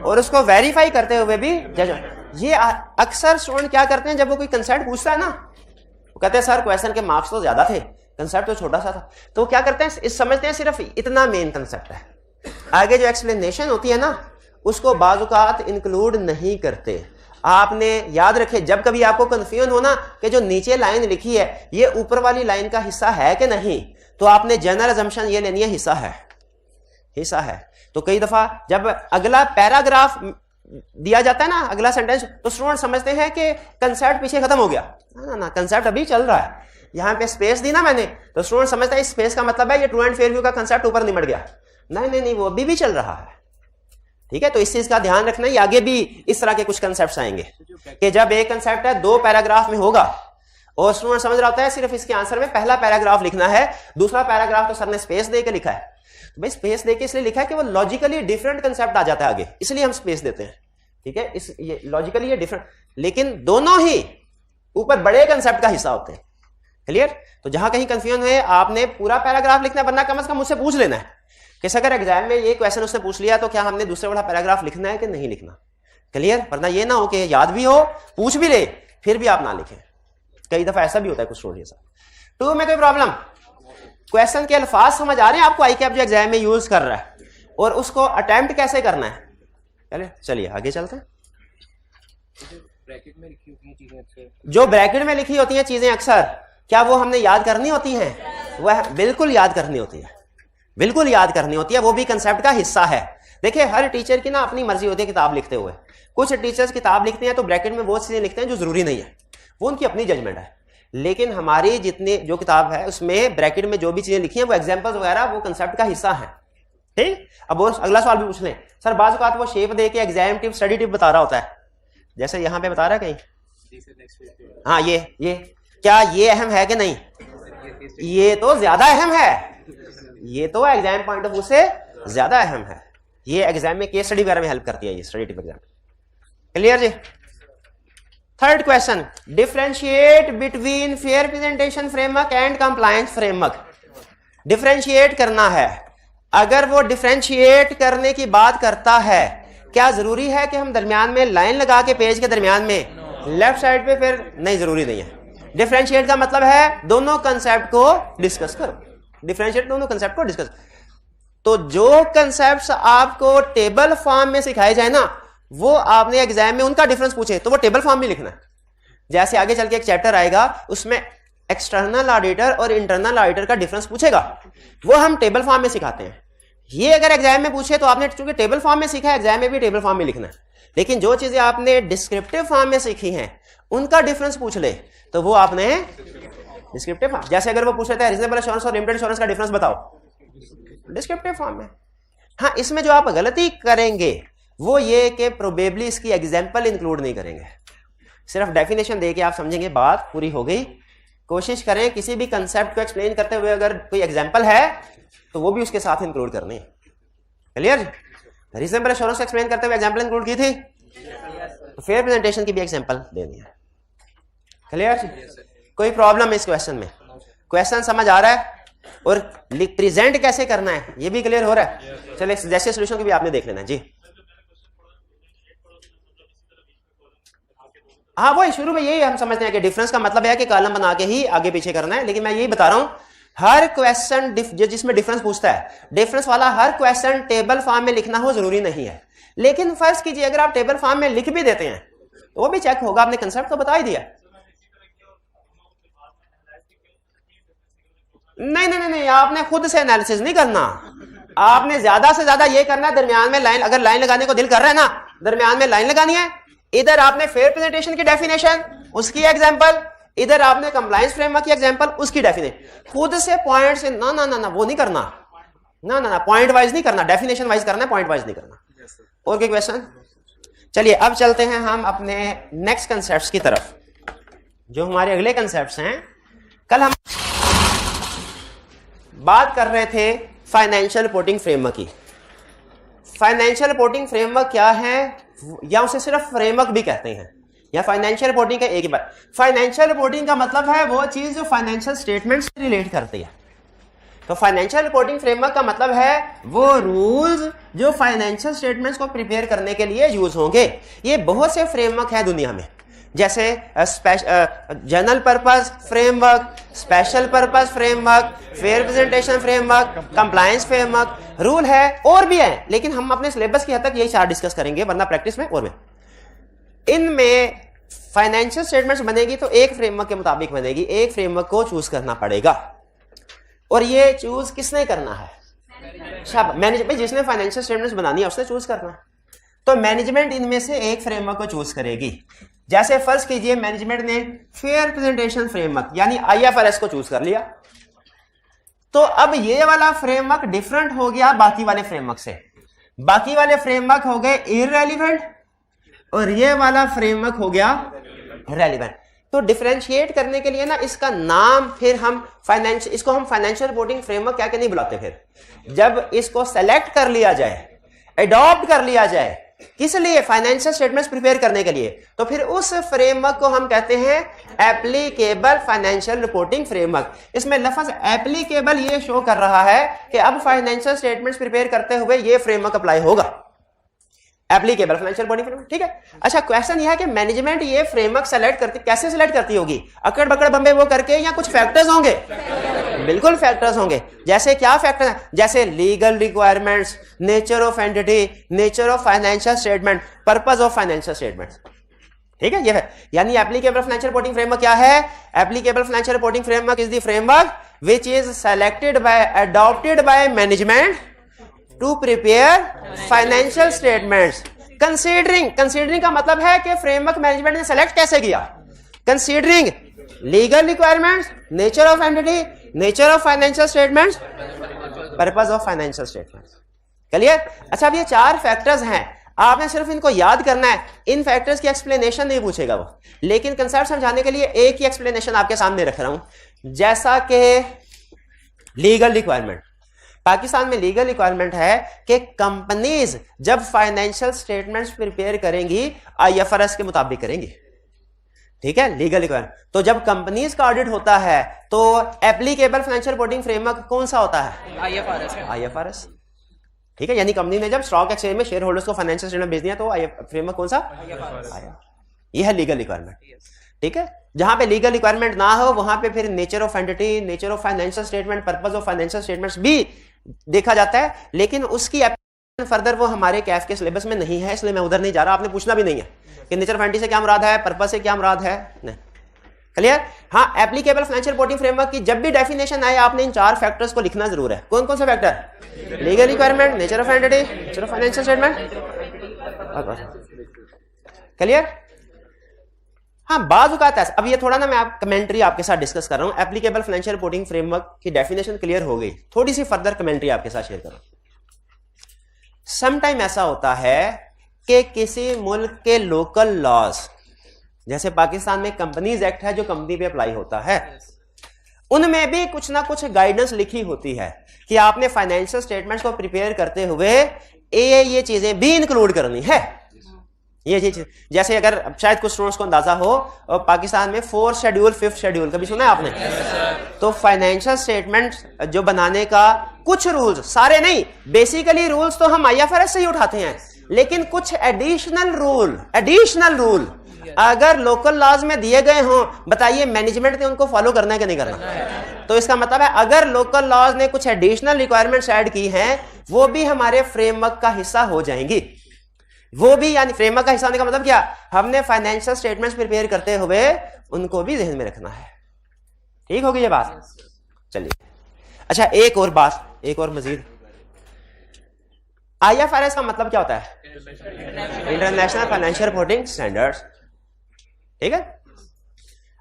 और उसको वेरीफाई करते हुए भी जजमेंट। ये अक्सर स्टूडेंट क्या करते हैं, जब वो कोई कंसेप्ट पूछता है ना, वो कहते हैं सर क्वेश्चन के मार्क्स तो ज्यादा थे, कंसेप्ट तो छोटा सा था। तो क्या करते हैं, इस समझते हैं सिर्फ इतना मेन कंसेप्ट है, आगे जो एक्सप्लेनेशन होती है ना उसको बाज़ औक़ात इंक्लूड नहीं करते। आपने याद रखे जब कभी आपको कंफ्यूजन हो ना कि जो नीचे लाइन लिखी है ये ऊपर वाली लाइन का हिस्सा है कि नहीं, तो आपने जनरल अजम्पशन ये लेनी है हिस्सा है, हिस्सा है। तो कई दफा जब अगला पैराग्राफ दिया जाता है ना, अगला सेंटेंस, तो स्टूडेंट समझते हैं कि कंसेप्ट पीछे खत्म हो गया। ना, कंसेप्ट अभी चल रहा है। यहाँ पे स्पेस दी ना मैंने, तो स्टूडेंट समझता है इस स्पेस का मतलब है ये ट्रू एंड फेयर व्यू का कंसेप्ट ऊपर निमट गया। नहीं, वो अभी भी चल रहा है, ठीक है। तो इस चीज का ध्यान रखना, ये आगे भी इस तरह के कुछ कंसेप्ट आएंगे कि जब एक कंसेप्ट है 2 पैराग्राफ में होगा और स्टूडेंट समझ रहा होता है सिर्फ इसके आंसर में पहला पैराग्राफ लिखना है, दूसरा पैराग्राफ तो सर ने स्पेस दे के लिखा है। तो भाई स्पेस देके इसलिए लिखा है कि वो लॉजिकली डिफरेंट कंसेप्ट आ जाता है आगे, इसलिए हम स्पेस देते हैं। ठीक है, इस ये लॉजिकली ये डिफरेंट, लेकिन दोनों ही ऊपर बड़े कंसेप्ट का हिस्सा होते हैं। क्लियर? तो जहां कहीं कंफ्यूजन है आपने पूरा पैराग्राफ लिखना है, वरना कम से कम मुझसे पूछ लेना है कि अगर एग्जाम में ये क्वेश्चन उसने पूछ लिया तो क्या हमने दूसरे वाला पैराग्राफ लिखना है कि नहीं लिखना। क्लियर? वरना ये ना हो कि याद भी हो, पूछ भी ले, फिर भी आप ना लिखें। कई दफा ऐसा भी होता है कुछ स्टूडेंट के साथ। 2 में कोई प्रॉब्लम? क्वेश्चन के अल्फाज समझ आ रहे हैं आपको आई कैप जो एग्जाम में यूज कर रहा है, और उसको अटेम्प्ट कैसे करना है? चलिए आगे चलते हैं। ब्रैकेट में लिखी होती हैं चीजें अक्सर, जो ब्रैकेट में लिखी होती हैं चीजें अक्सर, क्या वो हमने याद करनी होती हैं? वह बिल्कुल याद करनी होती है, बिल्कुल याद करनी होती है, वो भी कंसेप्ट का हिस्सा है। देखिए हर टीचर की ना अपनी मर्जी होती है किताब लिखते हुए। कुछ टीचर्स किताब लिखते हैं तो ब्रैकेट में वो चीजें लिखते हैं जो जरूरी नहीं है, वो उनकी अपनी जजमेंट है। लेकिन हमारी जितनी जो किताब है उसमें ब्रैकेट में जो भी चीजें लिखी हैं वो एग्जांपल्स वगैरह वो कंसेप्ट का हिस्सा है। ठीक? अब वो अगला सवाल भी पूछ लें सर, बाज़ औक़ात वो शेप दे के एग्जाम टिप स्टडी टिप बता रहा होता है, जैसे यहाँ पे बता रहा है कहीं। हाँ ये क्या ये अहम है कि नहीं? ये तो ज्यादा अहम है, ये तो एग्जाम पॉइंट ऑफ व्यू से ज्यादा अहम है। ये एग्जाम में केस स्टडी वगैरह में हेल्प करती है ये स्टडी टिप एग्जाम। क्लियर जी? 3rd question, differentiate between fair presentation framework and compliance framework. Differentiate करना है। अगर वो डिफरेंशिएट करने की बात करता है, क्या जरूरी है कि हम दरमियान में लाइन लगा के पेज के दरमियान में लेफ्ट साइड पे? फिर नहीं, जरूरी नहीं है। डिफरेंशिएट का मतलब है दोनों कंसेप्ट को डिस्कस करो। डिफरेंशिएट दोनों कंसेप्ट को डिस्कस। तो जो कंसेप्ट्स आपको टेबल फॉर्म में सिखाए जाए ना, वो आपने एग्जाम में उनका डिफरेंस पूछे तो वो टेबल फॉर्म में लिखना है। जैसे आगे चल के एक चैप्टर आएगा उसमें एक्सटर्नल ऑडिटर और इंटरनल ऑडिटर का डिफरेंस पूछेगा, वो हम टेबल फॉर्म में सिखाते हैं। ये अगर एग्जाम में पूछे तो आपने चूंकि टेबल फॉर्म में सीखा है, एग्जाम में भी टेबल फॉर्म में लिखना है। लेकिन जो चीजें आपने डिस्क्रिप्टिव फॉर्म में सीखी हैं उनका डिफरेंस पूछ ले तो वो आपने डिस्क्रिप्टिव फॉर्म, जैसे अगर वो पूछ लेता है रीजनेबल एश्योरेंस और लिमिटेड एश्योरेंस का डिफरेंस बताओ, डिस्क्रिप्टिव फॉर्म में। हाँ, इसमें जो आप गलती करेंगे वो ये कि प्रोबेबली इसकी एग्जाम्पल इंक्लूड नहीं करेंगे, सिर्फ डेफिनेशन दे के आप समझेंगे बात पूरी हो गई। कोशिश करें किसी भी कंसेप्ट को एक्सप्लेन करते हुए अगर कोई एग्जाम्पल है तो वो भी उसके साथ इंक्लूड करनी है। क्लियर? रीजनेबल एश्योरेंस एक्सप्लेन करते हुए एग्जाम्पल इंक्लूड की थी, तो फेयर प्रेजेंटेशन की भी एग्जाम्पल देनी है। क्लियर? कोई प्रॉब्लम है इस क्वेश्चन में? क्वेश्चन समझ आ रहा है और प्रेजेंट कैसे करना है ये भी क्लियर हो रहा है? चलिए जैसे सोल्यूशन की भी आपने देख लेना जी। हाँ, वही शुरू में यही हम समझते हैं कि डिफरेंस का मतलब है कि कॉलम बना के ही आगे पीछे करना है। लेकिन मैं यही बता रहा हूं हर क्वेश्चन जिसमें डिफरेंस पूछता है, डिफरेंस वाला हर क्वेश्चन टेबल फॉर्म में लिखना हो जरूरी नहीं है। लेकिन फर्ज कीजिए अगर आप टेबल फॉर्म में लिख भी देते हैं तो वो भी चेक होगा, आपने कंसेप्ट तो बता ही दिया। नहीं, आपने खुद से एनालिसिस नहीं करना, आपने ज्यादा से ज्यादा ये करना है दरमियान में लाइन, अगर लाइन लगाने को दिल कर रहा है ना, दरमियान में लाइन लगानी है। इधर आपने फेयर प्रेजेंटेशन की डेफिनेशन, उसकी एग्जांपल, इधर आपने कंप्लायंस फ्रेमवर्क की एग्जांपल, उसकी डेफिनेशन। खुद से पॉइंट से ना वो नहीं करना, ना पॉइंट वाइज नहीं करना, डेफिनेशन वाइज करना है, पॉइंट वाइज नहीं करना। और कोई क्वेश्चन? चलिए अब चलते हैं हम अपने नेक्स्ट कंसेप्ट्स की तरफ, जो हमारे अगले कंसेप्ट्स हैं। कल हम बात कर रहे थे फाइनेंशियल रिपोर्टिंग फ्रेमवर्क की। फाइनेंशियल रिपोर्टिंग फ्रेमवर्क क्या है, या उसे सिर्फ फ्रेमवर्क भी कहते हैं, या फाइनेंशियल रिपोर्टिंग का एक ही बात। फाइनेंशियल रिपोर्टिंग का मतलब है वो चीज जो फाइनेंशियल स्टेटमेंट से रिलेट करती है। तो फाइनेंशियल रिपोर्टिंग फ्रेमवर्क का मतलब है वो रूल्स जो फाइनेंशियल स्टेटमेंट्स को प्रिपेयर करने के लिए यूज होंगे। ये बहुत से फ्रेमवर्क है दुनिया में, जैसे general purpose framework, special purpose framework, fair presentation framework, compliance framework, rule है और भी है। लेकिन हम अपने सिलेबस की हद तक यही 4 डिस्कस करेंगे, वरना प्रैक्टिस में और में इनमें फाइनेंशियल स्टेटमेंट्स बनेगी तो एक फ्रेमवर्क के मुताबिक बनेगी, एक फ्रेमवर्क को चूज करना पड़ेगा। और ये चूज किसने करना है? मैनेजमेंट। जिसने फाइनेंशियल स्टेटमेंट्स बनानी है उसने चूज करना है। तो मैनेजमेंट इनमें से एक फ्रेमवर्क को चूज करेगी। जैसे फर्ज कीजिए मैनेजमेंट ने फेयर प्रेजेंटेशन फ्रेमवर्क यानी IFRS को चूज कर लिया, तो अब ये वाला फ्रेमवर्क डिफरेंट हो गया बाकी वाले फ्रेमवर्क से। बाकी वाले फ्रेमवर्क हो गए इररेलेवेंट और ये वाला फ्रेमवर्क हो गया रेलेवेंट। तो डिफरेंशिएट करने के लिए ना इसका नाम फिर हम इसको हम फाइनेंशियल रिपोर्टिंग फ्रेमवर्क क्या के नहीं बुलाते। फिर जब इसको सेलेक्ट कर लिया जाए, अडॉप्ट कर लिया जाए, किस लिए? फाइनेंशियल स्टेटमेंट्स प्रिपेयर करने के लिए। तो फिर उस फ्रेमवर्क को हम कहते हैं एप्लीकेबल फाइनेंशियल रिपोर्टिंग फ्रेमवर्क। इसमें लफ्ज एप्लीकेबल ये शो कर रहा है कि अब फाइनेंशियल स्टेटमेंट्स प्रिपेयर करते हुए ये फ्रेमवर्क अप्लाई होगा, एप्लीकेबल फाइनेंशियल रिपोर्टिंग फ्रेमवर्क। ठीक है, अच्छा क्वेश्चन यह है कि मैनेजमेंट ये फ्रेमवर्क सेलेक्ट करती, कैसे सेलेक्ट करती होगी? अकड़ बकड़ बम्बे वो करके, या कुछ फैक्टर्स होंगे? बिल्कुल फैक्टर्स होंगे। जैसे क्या फैक्टर है? जैसे legal requirements, nature of entity, nature of financial statement, purpose of financial statement. ठीक है, ये है। यानी एप्लीकेबल फाइनेंशियल रिपोर्टिंग फ्रेमवर्क क्या है? Applicable financial reporting framework is the framework which is selected by, adopted by management to prepare financial statements considering का मतलब है कि फ्रेमवर्क मैनेजमेंट ने सेलेक्ट कैसे किया? Considering legal requirements, nature of entity, nature of financial statements, purpose of financial statements. Clear? अच्छा, अब ये 4 फैक्टर्स हैं, आपने सिर्फ इनको याद करना है। इन फैक्टर्स की एक्सप्लेनेशन नहीं पूछेगा वो, लेकिन कंसेप्ट समझाने के लिए एक ही एक्सप्लेनेशन आपके सामने रख रहा हूं। जैसा कि लीगल रिक्वायरमेंट, पाकिस्तान में लीगल रिक्वायरमेंट है कि कंपनीज जब फाइनेंशियल स्टेटमेंट्स प्रिपेयर करेंगी आईएफआरएस के मुताबिक करेंगी। ठीक है, लीगल रिक्वायरमेंट। तो जब कंपनीज का ऑडिट होता है तो एप्लीकेबल फाइनेंशियल रिपोर्टिंग फ्रेमवर्क कौन सा होता है? आईएफआरएस। ठीक है, यानी कंपनी ने जब स्टॉक एक्सचेंज में शेयर होल्डर्स को फाइनेंशियल स्टेटमेंट भेज दिया तो फ्रेमवर्क कौन सा? यह है लीगल रिक्वायरमेंट। ठीक है, जहां पे लीगल रिक्वायरमेंट ना हो वहां पे फिर nature of entity, nature of financial statement, purpose of financial statements भी देखा जाता है, लेकिन उसकी एप्लीकेशन फर्दर वो हमारे कैफ के सिलेबस में नहीं है, इसलिए मैं उधर नहीं जा रहा। आपने पूछना भी नहीं है कि नेचर ऑफ एंटिटी से क्या मुराद है, पर्पस से क्या मुराद है, नहीं। क्लियर? हाँ, एप्लीकेबल फाइनेंशियल रिपोर्टिंग फ्रेमवर्क की जब भी डेफिनेशन आए आपने इन 4 फैक्टर्स को लिखना जरूर है। कौन कौन से factor? Legal requirement, nature of entity, nature of financial statement. Clear? हाँ, बाज़ औक़ात है। अब ये थोड़ा ना मैं कमेंट्री आपके साथ डिस्कस कर रहा हूं। एप्लीकेबल फाइनेंशियल रिपोर्टिंग फ्रेमवर्क की डेफिनेशन क्लियर हो गई, थोड़ी सी फर्दर कमेंट्री आपके साथ शेयर करूं। सम टाइम ऐसा होता है कि किसी मुल्क के लोकल लॉज, जैसे पाकिस्तान में कंपनीज एक्ट है जो कंपनी पे अप्लाई होता है, उनमें भी कुछ ना कुछ गाइडेंस लिखी होती है कि आपने फाइनेंशियल स्टेटमेंट्स को प्रिपेयर करते हुए ये चीजें भी इंक्लूड करनी है। ये चीज जैसे अगर शायद कुछ स्टूडेंट्स को अंदाजा हो, पाकिस्तान में 4th शेड्यूल 5th शेड्यूल कभी सुना है आपने? तो फाइनेंशियल स्टेटमेंट जो बनाने का कुछ रूल्स, सारे नहीं, बेसिकली रूल्स तो हम आईएफआरएस से ही उठाते हैं, लेकिन कुछ एडिशनल रूल अगर लोकल लॉज में दिए गए हों, बताइए मैनेजमेंट ने उनको फॉलो करना है कि नहीं करना? तो इसका मतलब है अगर लोकल लॉज ने कुछ एडिशनल रिक्वायरमेंट्स ऐड की हैं, वो भी हमारे फ्रेमवर्क का हिस्सा हो जाएंगी। वो भी, यानी फ्रेमवर्क का हिस्सा होने का मतलब क्या? हमने फाइनेंशियल स्टेटमेंट्स प्रिपेयर करते हुए उनको भी ध्यान में रखना है। ठीक होगी ये बात? चलिए, अच्छा एक और बात, एक और मजीद, आईएफआरएस का मतलब क्या होता है? International financial reporting standards. ठीक है,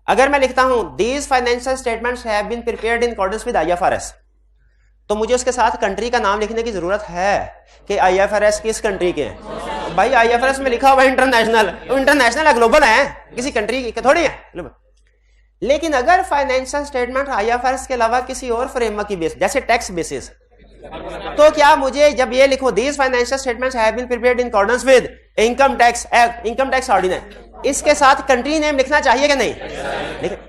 अगर मैं लिखता हूं these financial statements have been prepared in accordance with IFRS, तो मुझे उसके साथ कंट्री का नाम लिखने की जरूरत है कि आईएफआरएस किस कंट्री के हैं। भाई आईएफआरएस में लिखा हुआ है इंटरनेशनल, इंटरनेशनल ग्लोबल है, किसी कंट्री के थोड़ी है। लेकिन अगर फाइनेंशियल स्टेटमेंट आईएफआरएस के अलावा किसी और फ्रेमवर्क की बेस, जैसे टैक्स बेसिस, तो क्या मुझे जब ये लिखो these financial statements have been prepared in accordance with income tax act, income tax ordinance, इसके साथ कंट्री नेम लिखना चाहिए कि नहीं?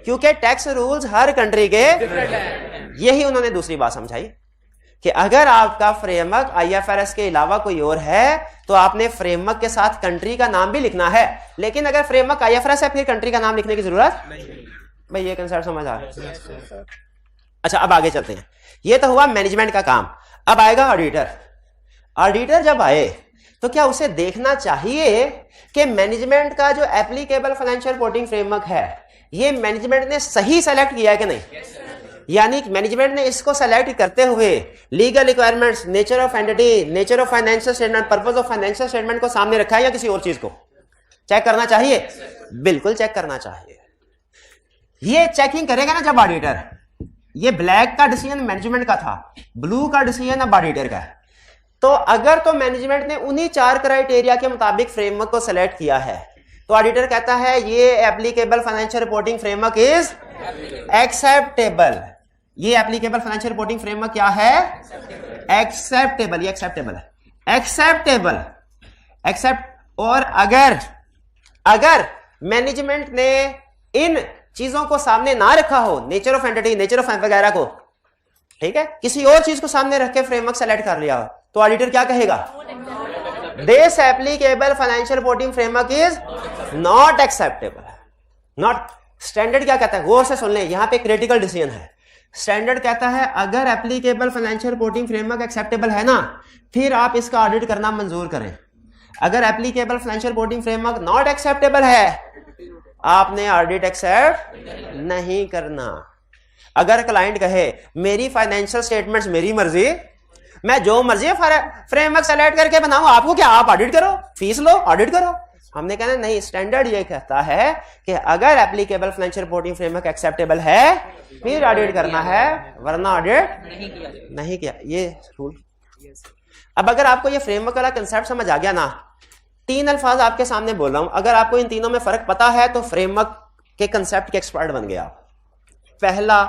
क्योंकि टैक्स रूल्स हर कंट्री के, यही उन्होंने दूसरी बात समझाई कि अगर आपका फ्रेमवर्क आईएफआरएस के अलावा कोई और है तो आपने फ्रेमवर्क के साथ कंट्री का नाम भी लिखना है, लेकिन अगर फ्रेमवर्क आईएफआरएस है फिर कंट्री का नाम लिखने की जरूरत नहीं। भाई ये कंसेप्ट समझ आ गया? अच्छा, अब आगे चलते हैं। ये तो हुआ मैनेजमेंट का काम। अब आएगा ऑडिटर। ऑडिटर जब आए तो क्या उसे देखना चाहिए कि मैनेजमेंट का जो एप्लीकेबल फाइनेंशियल रिपोर्टिंग फ्रेमवर्क है ये मैनेजमेंट ने सही सेलेक्ट किया है कि नहीं? यानी मैनेजमेंट ने इसको सेलेक्ट करते हुए legal requirements, nature of entity, nature of financial statement, purpose of financial statement को सामने रखा है या किसी और चीज को चेक करना चाहिए? बिल्कुल चेक करना चाहिए। ये चेकिंग करेगा ना जब ऑडिटर, ये ब्लैक का डिसीजन मैनेजमेंट का था, ब्लू का डिसीजन अब ऑडिटर का है। तो अगर तो मैनेजमेंट ने उन्हीं 4 क्राइटेरिया के मुताबिक फ्रेमवर्क को सेलेक्ट किया है तो ऑडिटर कहता है ये applicable financial reporting framework is acceptable. ये एप्लीकेबल फाइनेंशियल रिपोर्टिंग फ्रेमवर्क क्या है? एक्सेप्टेबल। ये एक्सेप्टेबल है, एक्सेप्टेबल। एक्सेप्ट और अगर मैनेजमेंट ने इन चीजों को सामने ना रखा हो, nature of entity, nature of वगैरह को, ठीक है, किसी और चीज को सामने रख के फ्रेमवर्क सेलेक्ट कर लिया हो, तो ऑडिटर क्या कहेगा? This applicable financial reporting framework is not acceptable. Not, standard क्या कहता है, गौर से सुन लें, यहां पे क्रिटिकल डिसीजन है। स्टैंडर्ड कहता है अगर applicable financial reporting framework acceptable है ना, फिर आप इसका ऑडिट करना मंजूर करें। अगर applicable financial reporting framework not acceptable है, आपने ऑडिट एक्सेप्ट नहीं करना। अगर क्लाइंट कहे मेरी फाइनेंशियल स्टेटमेंट्स मेरी मर्जी, मैं जो मर्जी फ्रेमवर्क सेलेक्ट करके बनाऊं, आपको क्या, आप ऑडिट करो, फीस लो, ऑडिट करो, हमने कहना नहीं। स्टैंडर्ड ये कहता है कि अगर applicable financial reporting framework acceptable है, फिर ऑडिट करना है, वरना ऑडिट नहीं किया। ये रूल। अब अगर आपको ये फ्रेमवर्क वाला कंसेप्ट समझ आ गया ना, 3 अल्फाज आपके सामने बोल रहा हूं, अगर आपको इन तीनों में फर्क पता है तो फ्रेमवर्क के कंसेप्ट के एक्सपर्ट बन गए आप। पहला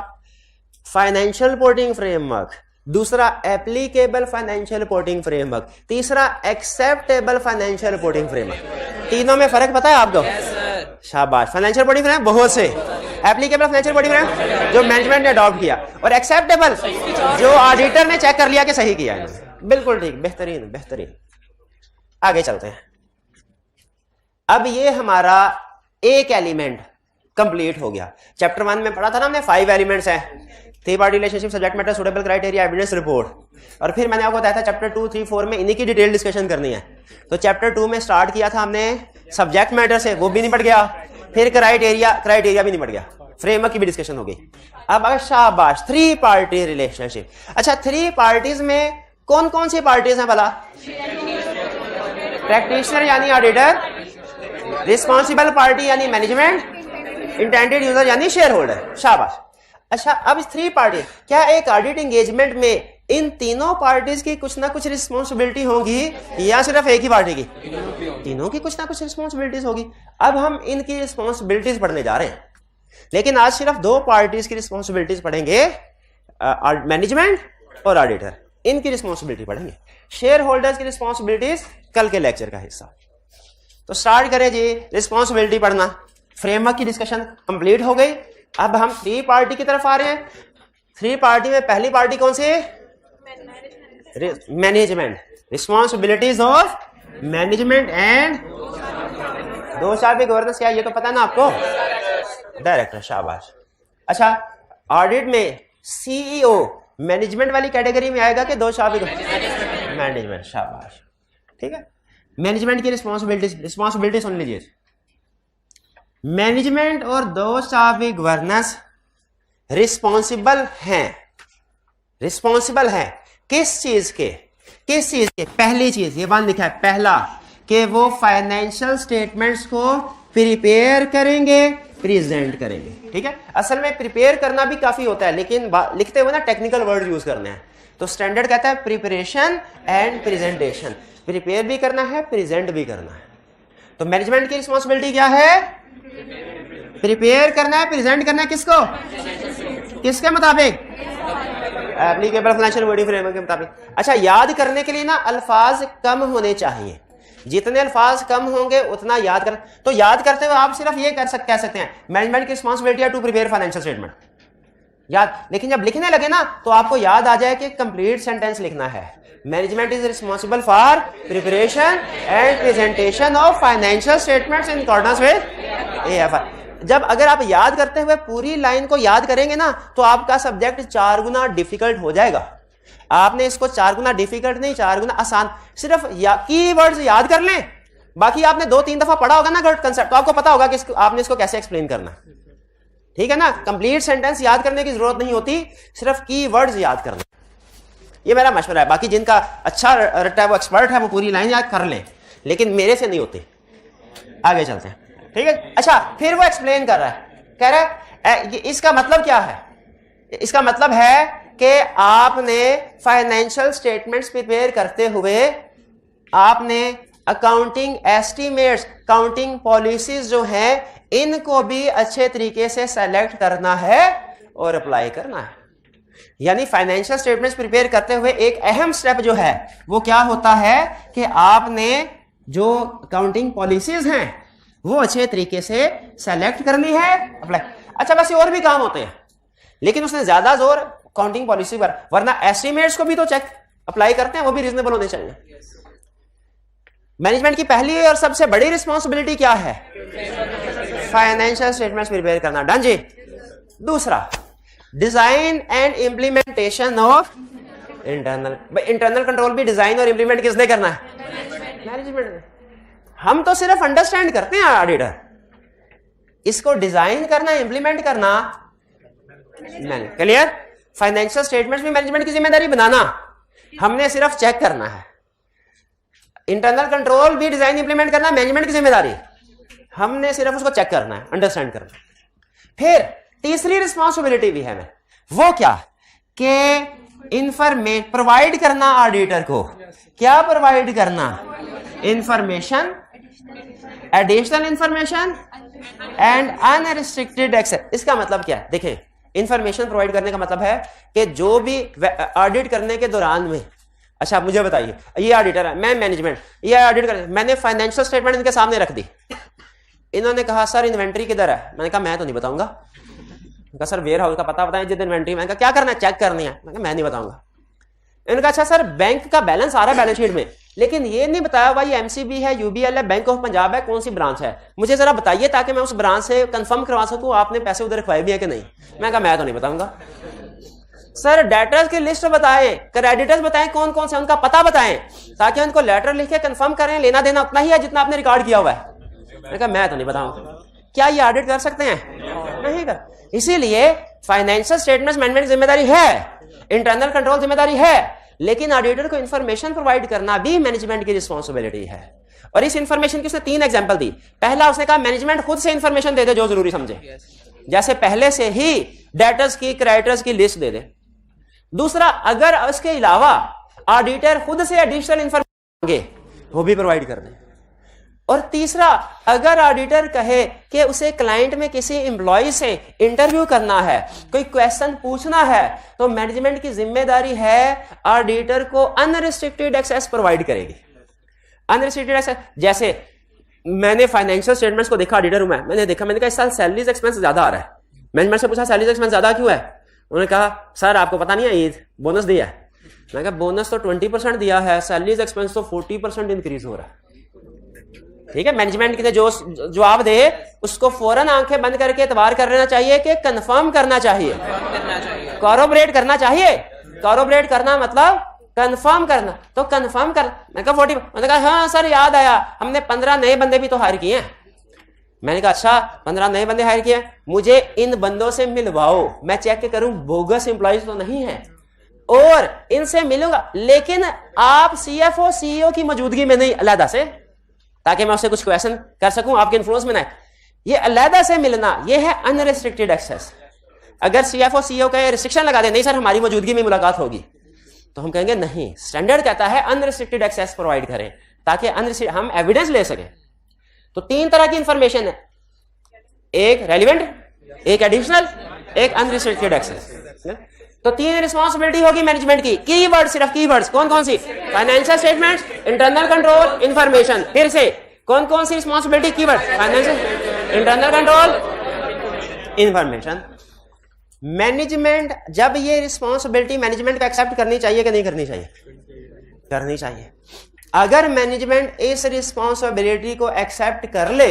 फाइनेंशियल रिपोर्टिंग फ्रेमवर्क, दूसरा एप्लीकेबल फाइनेंशियल रिपोर्टिंग फ्रेमवर्क, तीसरा एक्सेप्टेबल फाइनेंशियल रिपोर्टिंग फ्रेमवर्क। तीनों में फर्क पता है आपको? शाबाश। फाइनेंशियल रिपोर्टिंग फ्रेमवर्क बहुत से, एप्लीकेबल फाइनेंशियल रिपोर्टिंग फ्रेमवर्क जो मैनेजमेंट ने अडॉप्ट किया, और एक्सेप्टेबल जो ऑडिटर ने चेक कर लिया कि सही किया है। बिल्कुल ठीक, बेहतरीन बेहतरीन। आगे चलते हैं। अब ये हमारा एक एलिमेंट कंप्लीट हो गया। चैप्टर 1 में पढ़ा था ना हमने, 5 एलिमेंट्स हैं, 3 party relationship, subject matter, suitable criteria, evidence, report. और फिर मैंने आपको बताया था चैप्टर 2, 3, 4 में इन्हीं की डिटेल डिस्कशन करनी है। तो चैप्टर 2 में स्टार्ट किया था हमने सब्जेक्ट मैटर से, वो भी निपट गया। फिर क्राइटेरिया भी निपट गया, फ्रेमवर्क की भी डिस्कशन हो गई। अब शाबाश, 3 पार्टी रिलेशनशिप। अच्छा, 3 पार्टीज में कौन कौन सी पार्टीज हैं भला? प्रैक्टिशनर यानी ऑडिटर, रिस्पॉन्सिबल पार्टी यानी मैनेजमेंट, इंटेंडेड यूजर यानी शेयर होल्डर। शाबाश। अच्छा, अब इस 3 पार्टी, क्या एक ऑडिट एंगेजमेंट में इन तीनों पार्टीज की कुछ ना कुछ रिस्पॉन्सिबिलिटी होगी या सिर्फ एक ही पार्टी की? तीनों की कुछ ना कुछ रिस्पॉन्सिबिलिटीज होगी। अब हम इनकी रिस्पॉन्सिबिलिटीज पढ़ने जा रहे हैं, लेकिन आज सिर्फ 2 पार्टीज की रिस्पॉन्सिबिलिटीज पढ़ेंगे, मैनेजमेंट और ऑडिटर। इनकी रिस्पॉन्सिबिलिटी पढ़ेंगे। शेयर होल्डर्स की रिस्पॉन्सिबिलिटीज कल के लेक्चर का हिस्सा। तो स्टार्ट करें जी रिस्पॉन्सिबिलिटी पढ़ना। फ्रेमवर्क की डिस्कशन कंप्लीट हो गई। अब हम 3 पार्टी की तरफ आ रहे हैं। 3 पार्टी में पहली पार्टी कौन सी? Management. Responsibilities of management and दोषार्थ गवर्नेंस क्या, ये तो पता है ना आपको? डायरेक्टर। शाबाश। अच्छा, ऑडिट में सीईओ मैनेजमेंट वाली कैटेगरी में आएगा कि दोषार्थ? मैनेजमेंट। शाबाश, ठीक है। मैनेजमेंट की रिस्पॉन्सिबिलिटी सुन लीजिए। मैनेजमेंट और दोषार्थ गवर्नेंस रिस्पॉन्सिबल हैं किस चीज के? पहली चीज ये बात लिखा है, पहला कि वो फाइनेंशियल स्टेटमेंट्स को प्रिपेयर करेंगे, प्रेजेंट करेंगे। ठीक है, असल में प्रिपेयर करना भी काफी होता है, लेकिन लिखते हुए ना टेक्निकल वर्ड यूज करने हैं। तो स्टैंडर्ड कहता है प्रिपरेशन एंड प्रेजेंटेशन। प्रिपेयर भी करना है, प्रेजेंट भी करना है। तो मैनेजमेंट की रिस्पॉन्सिबिलिटी क्या है? प्रिपेयर करना है, प्रेजेंट करना है। किसको? किसके मुताबिक? एप्लीकेबल फाइनेंशियल रिपोर्टिंग फ्रेमवर्क के मुताबिक। अच्छा, याद करने के लिए ना अल्फाज कम होने चाहिए। जितने अल्फाज कम होंगे उतना याद कर। तो याद करते हुए आप सिर्फ ये कह सकते हैं मैनेजमेंट की रिस्पॉन्सिबिलिटी है टू प्रिपेयर फाइनेंशियल स्टेटमेंट, याद। लेकिन जब लिखने लगे ना तो आपको याद आ जाए कि कंप्लीट सेंटेंस लिखना है। Management is responsible for preparation and presentation of financial statements in accordance with AFR. जब अगर आप याद करते हुए पूरी लाइन को याद करेंगे ना तो आपका सब्जेक्ट 4 गुना डिफिकल्ट हो जाएगा। आपने इसको 4 गुना डिफिकल्ट नहीं, 4 गुना आसान। सिर्फ कीवर्ड्स याद कर लें, बाकी आपने 2-3 दफा पढ़ा होगा ना गट कंसेप्ट, तो आपको पता होगा कि आपने इसको कैसे एक्सप्लेन करना। ठीक है ना, कंप्लीट सेंटेंस याद करने की जरूरत नहीं होती, सिर्फ कीवर्ड्स याद करना। ये मेरा मशवरा है। बाकी जिनका अच्छा रट्टा है, वो एक्सपर्ट है, वो पूरी लाइन याद कर ले, लेकिन मेरे से नहीं होती। आगे चलते हैं, ठीक है। अच्छा, फिर वो एक्सप्लेन कर रहा है, कह रहा है इसका मतलब क्या है? इसका मतलब है कि आपने फाइनेंशियल स्टेटमेंट्स प्रिपेयर करते हुए आपने अकाउंटिंग एस्टीमेट्स, काउंटिंग पॉलिसीज जो हैं, इनको भी अच्छे तरीके से सेलेक्ट करना है और अप्लाई करना है। यानी फाइनेंशियल स्टेटमेंट्स प्रिपेयर करते हुए एक अहम स्टेप जो है वो क्या होता है कि आपने जो काउंटिंग पॉलिसीज हैं वो अच्छे तरीके से सेलेक्ट करनी है, अप्लाई। अच्छा, वैसे और भी काम होते हैं, लेकिन उसने ज्यादा जोर काउंटिंग पॉलिसी पर, वरना एस्टिमेट्स को भी तो चेक अप्लाई करते हैं, वो भी रीजनेबल होने चाहिए। मैनेजमेंट की पहली और सबसे बड़ी रिस्पॉन्सिबिलिटी क्या है? फाइनेंशियल स्टेटमेंट्स प्रिपेयर करना। डन जी। दूसरा, design and implementation of internal control भी डिजाइन और इंप्लीमेंट किसने करना है? मैनेजमेंट। हम तो सिर्फ अंडरस्टैंड करते हैं ऑडिटर, इसको डिजाइन करना, इंप्लीमेंट करना क्लियर। फाइनेंशियल स्टेटमेंट्स भी मैनेजमेंट की जिम्मेदारी बनाना, हमने सिर्फ चेक करना है। इंटरनल कंट्रोल भी डिजाइन इंप्लीमेंट करना मैनेजमेंट की जिम्मेदारी, हमने सिर्फ उसको चेक करना है, अंडरस्टैंड करना। फिर तीसरी रिस्पॉन्सिबिलिटी भी है मैं, वो क्या कि इंफॉर्मेशन प्रोवाइड करना ऑडिटर को। क्या प्रोवाइड करना? Information, additional information and unrestricted access. इसका मतलब क्या है? देखें, इंफॉर्मेशन प्रोवाइड करने का मतलब है कि जो भी ऑडिट करने के दौरान में, अच्छा आप मुझे बताइए, ये ऑडिटर है, मैं मैनेजमेंट, ये ऑडिट कर, मैंने फाइनेंशियल स्टेटमेंट इनके सामने रख दी, इन्होंने कहा सर इन्वेंट्री किधर है? मैंने कहा मैं तो नहीं बताऊंगा। कहा सर वेयर हाउस का पता बताएं जिधर इन्वेंट्री। मैंने कहा क्या करना है? चेक करनी है। मैंने कहा मैं नहीं बताऊंगा। इन्होंने कहा अच्छा सर बैंक का बैलेंस आ रहा है बैलेंस शीट में, लेकिन ये नहीं बताया भाई एमसीबी है, यूबीएल है, बैंक ऑफ पंजाब है, कौन सी ब्रांच है, मुझे जरा बताइए ताकि मैं उस ब्रांच से कंफर्म करवा सकूं आपने पैसे उधर रखवाए भी है कि नहीं। मैं कहा मैं तो नहीं बताऊंगा। सर डेटर्स की लिस्ट बताएं, क्रेडिटर्स बताएं कौन कौन से, उनका पता बताएं ताकि उनको लेटर लिख के कंफर्म करें लेना देना उतना ही है जितना आपने रिकॉर्ड किया हुआ है। मैंने कहा मैं तो नहीं बताऊंगा। क्या ये ऑडिट कर सकते हैं? नहीं कर। इसीलिए फाइनेंशियल स्टेटमेंट्स मैनेजमेंट की जिम्मेदारी है, इंटरनल कंट्रोल जिम्मेदारी है, लेकिन ऑडिटर को इंफॉर्मेशन प्रोवाइड करना भी मैनेजमेंट की रिस्पॉन्सिबिलिटी है। और इस इंफॉर्मेशन की उसने 3 एग्जांपल दी। पहला, उसने कहा मैनेजमेंट खुद से इंफॉर्मेशन दे दे जो जरूरी समझे, जैसे पहले से ही डेटर्स की, क्रेडिटर्स की लिस्ट दे दे। दूसरा, अगर उसके अलावा ऑडिटर खुद से एडिशनल इंफॉर्मेशन मांगे वो भी प्रोवाइड कर दे। और तीसरा, अगर ऑडिटर कहे कि उसे क्लाइंट में किसी एम्प्लॉय से इंटरव्यू करना है, कोई क्वेश्चन पूछना है, तो मैनेजमेंट की जिम्मेदारी है ऑडिटर को अनरिस्ट्रिक्टेड एक्सेस प्रोवाइड करेगी। अनरिस्ट्रिक्टेड एक्सेस, जैसे मैंने फाइनेंशियल स्टेटमेंट्स को देखा, ऑडिटर हूं मैंने देखा, मैंने कहा इस साल सैलरीज एक्सपेंस ज्यादा आ रहा है। मैनेजमेंट से पूछा सैलरीज एक्सपेंस ज्यादा क्यों है? उन्होंने कहा सर आपको पता नहीं है ईद बोनस दिया है। मैंने कहा बोनस तो 20% दिया है, सैलरीज एक्सपेंस तो 40% इंक्रीज हो रहा है। ठीक है, मैनेजमेंट के जो जवाब दे उसको फौरन आंखें बंद करके एतबार कर लेना चाहिए कि कंफर्म करना चाहिए, कॉरोबरेट करना चाहिए। कॉरोबरेट करना मतलब कंफर्म करना, तो कंफर्म कर। मैंने कहा 40, मैंने कहा हाँ सर याद आया, हमने 15 नए बंदे भी तो हायर किए हैं। मैंने कहा अच्छा 15 नए बंदे हायर किए, मुझे इन बंदों से मिलवाओ, मैं चेक करूं बोगस एम्प्लॉइज तो नहीं है, और इनसे मिलूंगा, लेकिन आप सीएफओ सीईओ की मौजूदगी में नहीं, अलहदा से, ताकि मैं उससे कुछ क्वेश्चन कर सकूं, आपके इन्फ्लुएंस में ना। ये अलहदा से मिलना, ये है अनरिस्ट्रिक्टेड एक्सेस। अगर सीएफओ सीईओ का रिस्ट्रिक्शन लगा दे, नहीं सर हमारी मौजूदगी में मुलाकात होगी, तो हम कहेंगे नहीं, स्टैंडर्ड कहता है अनरिस्ट्रिक्टेड एक्सेस प्रोवाइड करें ताकि हम एविडेंस ले सकें। तो 3 तरह की इंफॉर्मेशन है, एक रेलिवेंट, एक एडिशनल, एक अनरिस्ट्रिक्टेड एक्सेस। तो 3 रिस्पॉन्सिबिलिटी होगी मैनेजमेंट की। कीवर्ड, सिर्फ कीवर्ड्स कौन कौन सी? Financial statements, internal control, information. फिर से कौन कौन सी responsibility? Keyword, financial, internal control, information. Management जब ये रिस्पॉन्सिबिलिटी मैनेजमेंट को एक्सेप्ट करनी चाहिए कि नहीं करनी चाहिए? करनी चाहिए। अगर मैनेजमेंट इस रिस्पॉन्सिबिलिटी को एक्सेप्ट कर ले,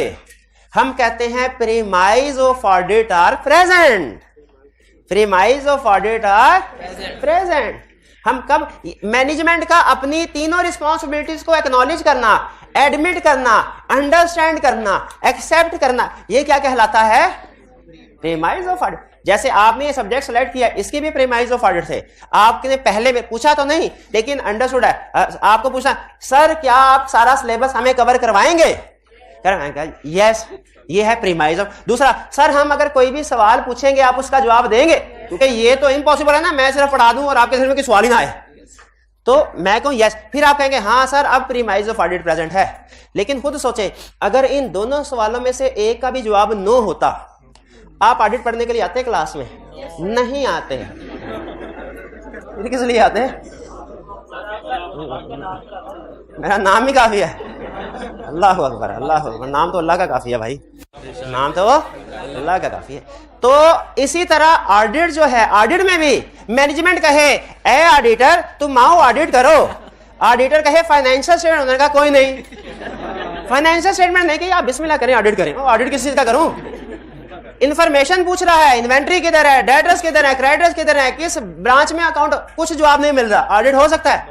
हम कहते हैं premise of audit are present. Premise of audit are present. हम कब मैनेजमेंट का अपनी तीनों रिस्पॉन्सिबिलिटीज को एक्नॉलेज करना, एडमिट करना, अंडरस्टैंड करना, एक्सेप्ट करना, ये क्या कहलाता है? Premise of audit. जैसे आपने ये सब्जेक्ट सेलेक्ट किया, इसके भी प्रीमाइज ऑफ ऑडिट थे। आपने पहले में पूछा तो नहीं, लेकिन अंडरस्टूड है। आपको पूछा सर क्या आप सारा सिलेबस हमें कवर करवाएंगे? यस, ये है प्रीमाइज ऑफ। दूसरा, सर हम अगर कोई भी सवाल पूछेंगे आप उसका जवाब देंगे, क्योंकि ये तो इम्पॉसिबल है ना, मैं सिर्फ पढ़ा दूं और आपके समझ में कोई सवाल ही ना आए। तो मैं कहूं यस, फिर आप कहेंगे हाँ सर अब प्रीमाइज ऑफ ऑडिट प्रेजेंट है। लेकिन खुद सोचे, अगर इन दोनों सवालों में से एक का भी जवाब नो होता, आप ऑडिट पढ़ने के लिए आते हैं क्लास में? नहीं आते। किस लिए आते हैं? मेरा नाम ही काफी है। अल्लाह अकबर, अल्लाह अकबर। नाम तो अल्लाह का काफी है भाई, नाम तो अल्लाह का काफी है। तो इसी तरह ऑडिट जो है, ऑडिट में भी मैनेजमेंट कहे ए ऑडिटर तुम आओ ऑडिट करो, ऑडिटर कहे फाइनेंशियल स्टेटमेंट, उन्होंने कहा कोई नहीं फाइनेंशियल स्टेटमेंट नहीं कि आप बिस्मिल्लाह करें ऑडिट करें। ऑडिट किस चीज का करूं? इंफॉर्मेशन पूछ रहा है, इन्वेंट्री किधर है, डेटर्स किधर है, क्रेडिटर्स किधर है, किस ब्रांच में अकाउंट, कुछ जवाब नहीं मिल रहा, ऑडिट हो सकता है?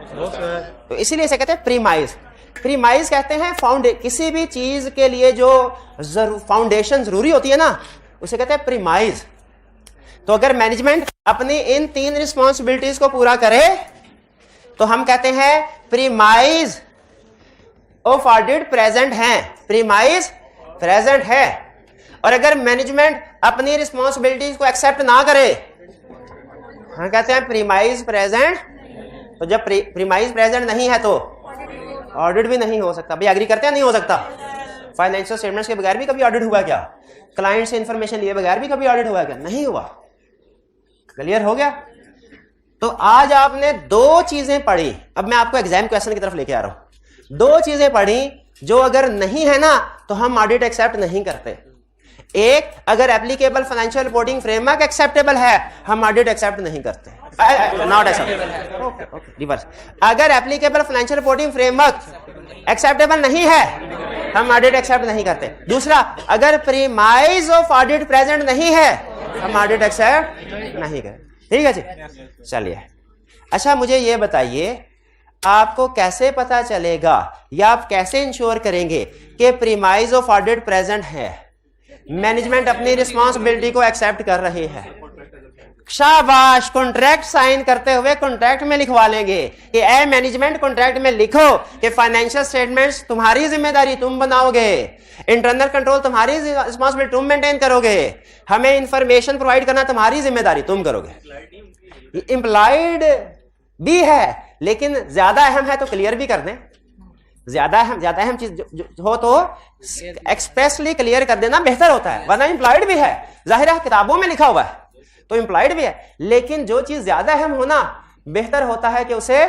तो इसीलिए इसे कहते हैं प्रीमाइज। प्रीमाइज कहते हैं किसी भी चीज के लिए जो फाउंडेशन जरूरी होती है ना, उसे कहते हैं प्रीमाइज। तो अगर मैनेजमेंट अपनी इन 3 रिस्पॉन्सिबिलिटीज को पूरा करे तो हम कहते हैं प्रीमाइज ऑफ ऑडिट प्रेजेंट है, प्रीमाइज प्रेजेंट है। और अगर मैनेजमेंट अपनी रिस्पॉन्सिबिलिटीज को एक्सेप्ट ना करे, हम कहते हैं प्रीमाइज प्रेजेंट। तो जब प्रीमाइज प्रेजेंट नहीं है तो ऑडिट भी नहीं हो सकता। भाई एग्री करते हैं? नहीं हो सकता। फाइनेंशियल स्टेटमेंट्स के बगैर भी कभी ऑडिट हुआ क्या? क्लाइंट से इंफॉर्मेशन लिए बगैर भी कभी ऑडिट हुआ क्या? नहीं हुआ। क्लियर हो गया? तो आज आपने 2 चीजें पढ़ी, अब मैं आपको एग्जाम क्वेश्चन की तरफ लेके आ रहा हूं। 2 चीजें पढ़ी जो अगर नहीं है ना तो हम ऑडिट एक्सेप्ट नहीं करते। एक, अगर applicable financial reporting framework acceptable है, हम ऑडिट एक्सेप्ट नहीं करते, नॉट एक्सेप्टेबल। Okay, reverse. अगर applicable financial reporting framework acceptable नहीं है, हम ऑडिट एक्सेप्ट नहीं करते। दूसरा, अगर प्रीमाइज ऑफ ऑडिट प्रेजेंट नहीं है, हम ऑडिट एक्सेप्ट नहीं करते। ठीक है जी, चलिए। अच्छा मुझे ये बताइए, आपको कैसे पता चलेगा या आप कैसे इंश्योर करेंगे कि प्रीमाइज ऑफ ऑडिट प्रेजेंट है, मैनेजमेंट अपनी रिस्पॉन्सिबिलिटी को एक्सेप्ट कर रही है? शाबाश, कॉन्ट्रैक्ट साइन करते हुए कॉन्ट्रैक्ट में लिखवा लेंगे कि ए मैनेजमेंट कॉन्ट्रैक्ट में लिखो कि फाइनेंशियल स्टेटमेंट्स तुम्हारी जिम्मेदारी, तुम बनाओगे, इंटरनल कंट्रोल तुम्हारी रिस्पॉन्सिबिलिटी, तुम मेंटेन करोगे, हमें इंफॉर्मेशन प्रोवाइड करना तुम्हारी जिम्मेदारी, तुम करोगे। इंप्लाइड भी है लेकिन ज्यादा अहम है तो क्लियर भी कर दें। ज्यादा अहम चीज हो तो एक्सप्रेसली क्लियर कर देना बेहतर होता है, वरना इंप्लाइड भी है, जाहिर है किताबों में लिखा हुआ है तो इंप्लाइड भी है, लेकिन जो चीज ज्यादा अहम होना बेहतर होता है कि उसे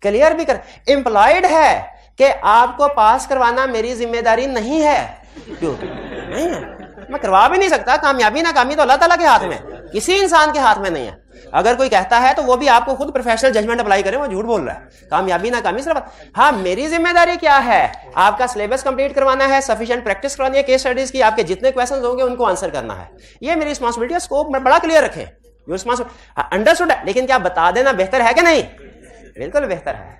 क्लियर भी कर। इंप्लाइड है कि आपको पास करवाना मेरी जिम्मेदारी नहीं है, क्यों नहीं है, मैं करवा भी नहीं सकता। कामयाबी नाकामी तो अल्लाह ताला के हाथ में, किसी इंसान के हाथ में नहीं है। अगर कोई कहता है तो वो भी आपको खुद प्रोफेशनल जजमेंट अप्लाई करे, वो झूठ बोल रहा है। कामयाबी नाकामी सिर्फ, हाँ मेरी जिम्मेदारी क्या है, आपका सिलेबस कंप्लीट करवाना है, सफिशिएंट प्रैक्टिस करवानी है केस स्टडीज की, आपके जितने क्वेश्चंस होंगे उनको आंसर करना है, ये मेरी रिस्पॉन्सिबिलिटी है। स्कोप में बड़ा क्लियर रखें, जो रिस्पॉन्सिबिलिटी अंडरस्टूड है, लेकिन क्या बता देना बेहतर है कि नहीं? बिल्कुल बेहतर है।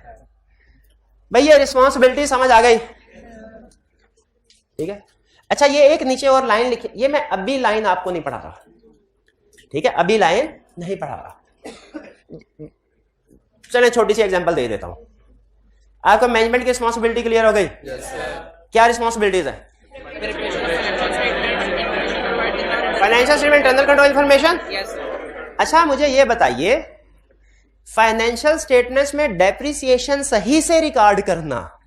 भाई ये रिस्पॉन्सिबिलिटी समझ आ गई, ठीक है। अच्छा ये एक नीचे और लाइन लिखी, ये मैं अभी लाइन आपको नहीं पढ़ा रहा, ठीक है, अभी लाइन नहीं पढ़ा रहा। चलें छोटी सी एग्जांपल दे देता हूं। आपको मैनेजमेंट की रिस्पॉन्सिबिलिटी क्लियर हो गई? क्या रिस्पॉन्सिबिलिटीज है? Financial statement, internal control information. अच्छा मुझे ये बताइए, फाइनेंशियल स्टेटमेंट्स में डेप्रिसिएशन सही से रिकॉर्ड करना,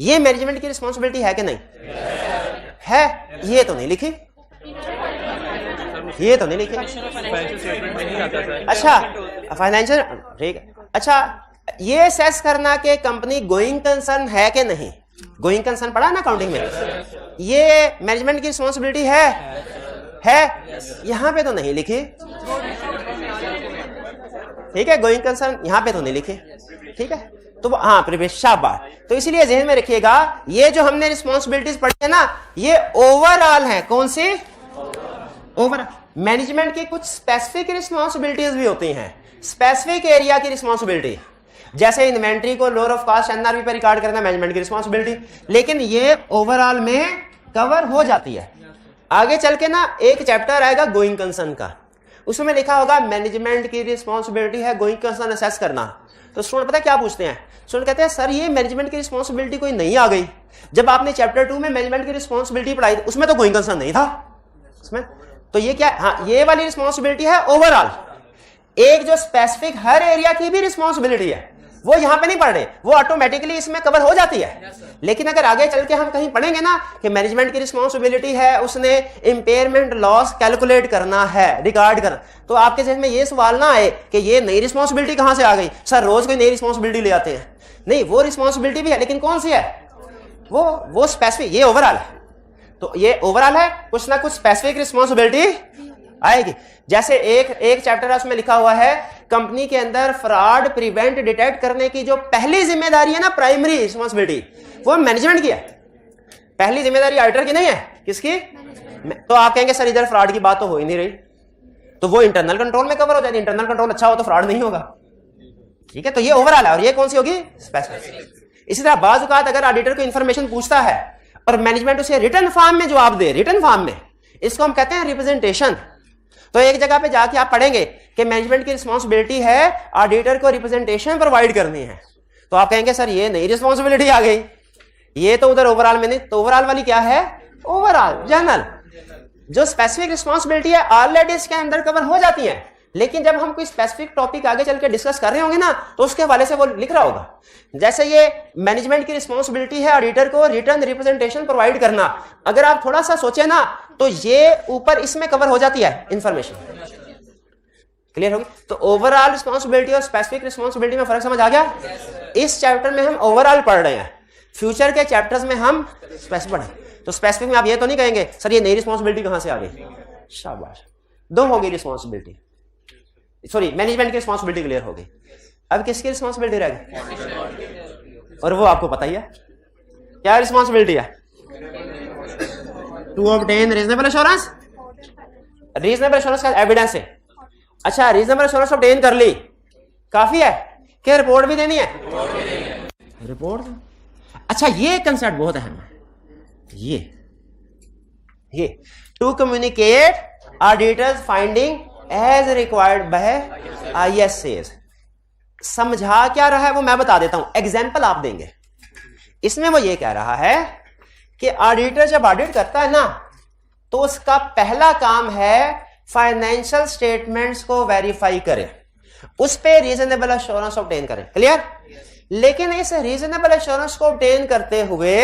ये मैनेजमेंट की रिस्पॉन्सिबिलिटी है कि नहीं? है। ये तो नहीं लिखी, ये तो नहीं लिखी। अच्छा फाइनेंशियल, ठीक है। अच्छा ये असेस करना कि कंपनी गोइंग कंसर्न है कि नहीं, गोइंग कंसर्न पढ़ा ना अकाउंटिंग में, ये मैनेजमेंट की रिस्पॉन्सिबिलिटी है। यहां पे तो नहीं लिखी, ठीक है, गोइंग कंसर्न यहां पे तो नहीं लिखी, ठीक है। तो हाँ शाबाश। तो इसीलिए ज़हन में रखिएगा, ये जो हमने रिस्पॉन्सिबिलिटीज पढ़ी है ना, ये ओवरऑल है। कौन सी? ओवरऑल। मैनेजमेंट की कुछ स्पेसिफिक रिस्पॉन्सिबिलिटीज भी होती हैं, स्पेसिफिक एरिया की रिस्पॉन्सिबिलिटी, जैसे इन्वेंट्री को लोअर ऑफ कॉस्ट एनआरवी पे रिकॉर्ड करना मैनेजमेंट की रिस्पॉन्सिबिलिटी, लेकिन ये ओवरऑल में कवर हो जाती है। आगे चल के ना एक चैप्टर आएगा गोइंग कंसर्न का, उसमें लिखा होगा मैनेजमेंट की रिस्पॉन्सिबिलिटी है गोइंग कंसर्न असेस करना। तो स्टूडेंट पता है क्या पूछते हैं? स्टूडेंट कहते हैं सर ये मैनेजमेंट की रिस्पॉन्सिबिलिटी कोई नहीं आ गई, जब आपने चैप्टर 2 में मैनेजमेंट की रिस्पॉन्सिबिलिटी पढ़ाई उसमें तो गोइंग कंसर्न नहीं था उसमें, तो ये क्या? हाँ ये वाली रिस्पॉन्सिबिलिटी है ओवरऑल। एक जो स्पेसिफिक हर एरिया की भी रिस्पॉन्सिबिलिटी है वो यहां पे नहीं पढ़ रहे, वो ऑटोमेटिकली इसमें कवर हो जाती है। लेकिन अगर आगे चल के हम कहीं पढ़ेंगे ना कि मैनेजमेंट की रिस्पॉन्सिबिलिटी है उसने इंपेयरमेंट लॉस कैलकुलेट करना है, रिकॉर्ड करना, तो आपके जहन में ये सवाल ना आए कि ये नई रिस्पॉन्सिबिलिटी कहां से आ गई, सर रोज कोई नई रिस्पॉन्सिबिलिटी ले आते हैं। नहीं, वो रिस्पॉन्सिबिलिटी भी है, लेकिन कौन सी है? वो स्पेसिफिक, ये ओवरऑल है, तो ये ओवरऑल है, कुछ ना कुछ स्पेसिफिक रिस्पॉन्सिबिलिटी आएगी। जैसे एक चैप्टर है उसमें लिखा हुआ है कंपनी के अंदर फ्रॉड प्रिवेंट डिटेक्ट करने की जो पहली जिम्मेदारी है ना, प्राइमरी रिस्पॉन्सिबिलिटी, वो मैनेजमेंट की है। पहली जिम्मेदारी ऑडिटर की नहीं है, किसकी? तो आप कहेंगे सर इधर फ्रॉड की बात तो हो ही नहीं रही, तो वो इंटरनल कंट्रोल में कवर हो जाती है। इंटरनल कंट्रोल अच्छा हो तो फ्रॉड नहीं होगा, ठीक है। तो ये ओवरऑल है, और ये कौन सी होगी? स्पेसिफिक। इसी तरह बाज़ औक़ात अगर ऑडिटर को इंफॉर्मेशन पूछता है और मैनेजमेंट उसे रिटन फॉर्म में जवाब दे, रिटन फॉर्म में, इसको हम कहते हैं रिप्रेजेंटेशन। तो एक जगह पे जाके आप पढ़ेंगे कि मैनेजमेंट की रिस्पांसिबिलिटी है ऑडिटर को रिप्रेजेंटेशन प्रोवाइड करनी है, तो आप कहेंगे सर ये नई रिस्पांसिबिलिटी आ गई, ये तो उधर ओवरऑल में नहीं। तो ओवरऑल वाली क्या है? Overall general. जो स्पेसिफिक रिस्पांसिबिलिटी है ऑलरेडी इसके अंदर कवर हो जाती है, लेकिन जब हम कोई स्पेसिफिक टॉपिक आगे चल के डिस्कस कर रहे होंगे ना, तो उसके हवाले से वो लिख रहा होगा। जैसे ये मैनेजमेंट की रिस्पांसिबिलिटी है ऑडिटर को रिटर्न रिप्रेजेंटेशन प्रोवाइड करना, अगर आप थोड़ा सा सोचे ना तो ये ऊपर इसमें कवर हो जाती है इंफॉर्मेशन। क्लियर होगी? तो ओवरऑल रिस्पांसिबिलिटी और स्पेसिफिक रिस्पांसिबिलिटी में फर्क समझ आ गया? इस चैप्टर में हम ओवरऑल पढ़ रहे हैं, फ्यूचर के चैप्टर्स में हम स्पेसिफिक पढ़ें। तो स्पेसिफिक में आप ये तो नहीं कहेंगे सर ये नई रिस्पांसिबिलिटी कहां से आ गई? शाबाश, दो हो गई रिस्पांसिबिलिटी, सॉरी मैनेजमेंट की रिस्पांसिबिलिटी क्लियर हो गई। अब किसकी रिस्पांसिबिलिटी रह गई? और वो आपको पता ही है क्या रिस्पांसिबिलिटी है? To obtain reasonable assurance. Reasonable assurance का एविडेंस है। अच्छा, रीजनेबल एश्योरेंस ऑब्टेन कर ली, काफी है क्या? रिपोर्ट भी देनी है, रिपोर्ट। अच्छा, ये कंसेप्ट बहुत अहम है, ये to communicate auditors finding as required by ISAs। समझा क्या रहा है वो मैं बता देता हूं, एग्जाम्पल आप देंगे। इसमें वो ये कह रहा है कि ऑडिटर जब ऑडिट करता है ना, तो उसका पहला काम है फाइनेंशियल स्टेटमेंट्स को वेरीफाई करे, उस पे रीजनेबल एश्योरेंस ऑब्टेन करें। क्लियर? लेकिन इस रीजनेबल एश्योरेंस को ऑब्टेन करते हुए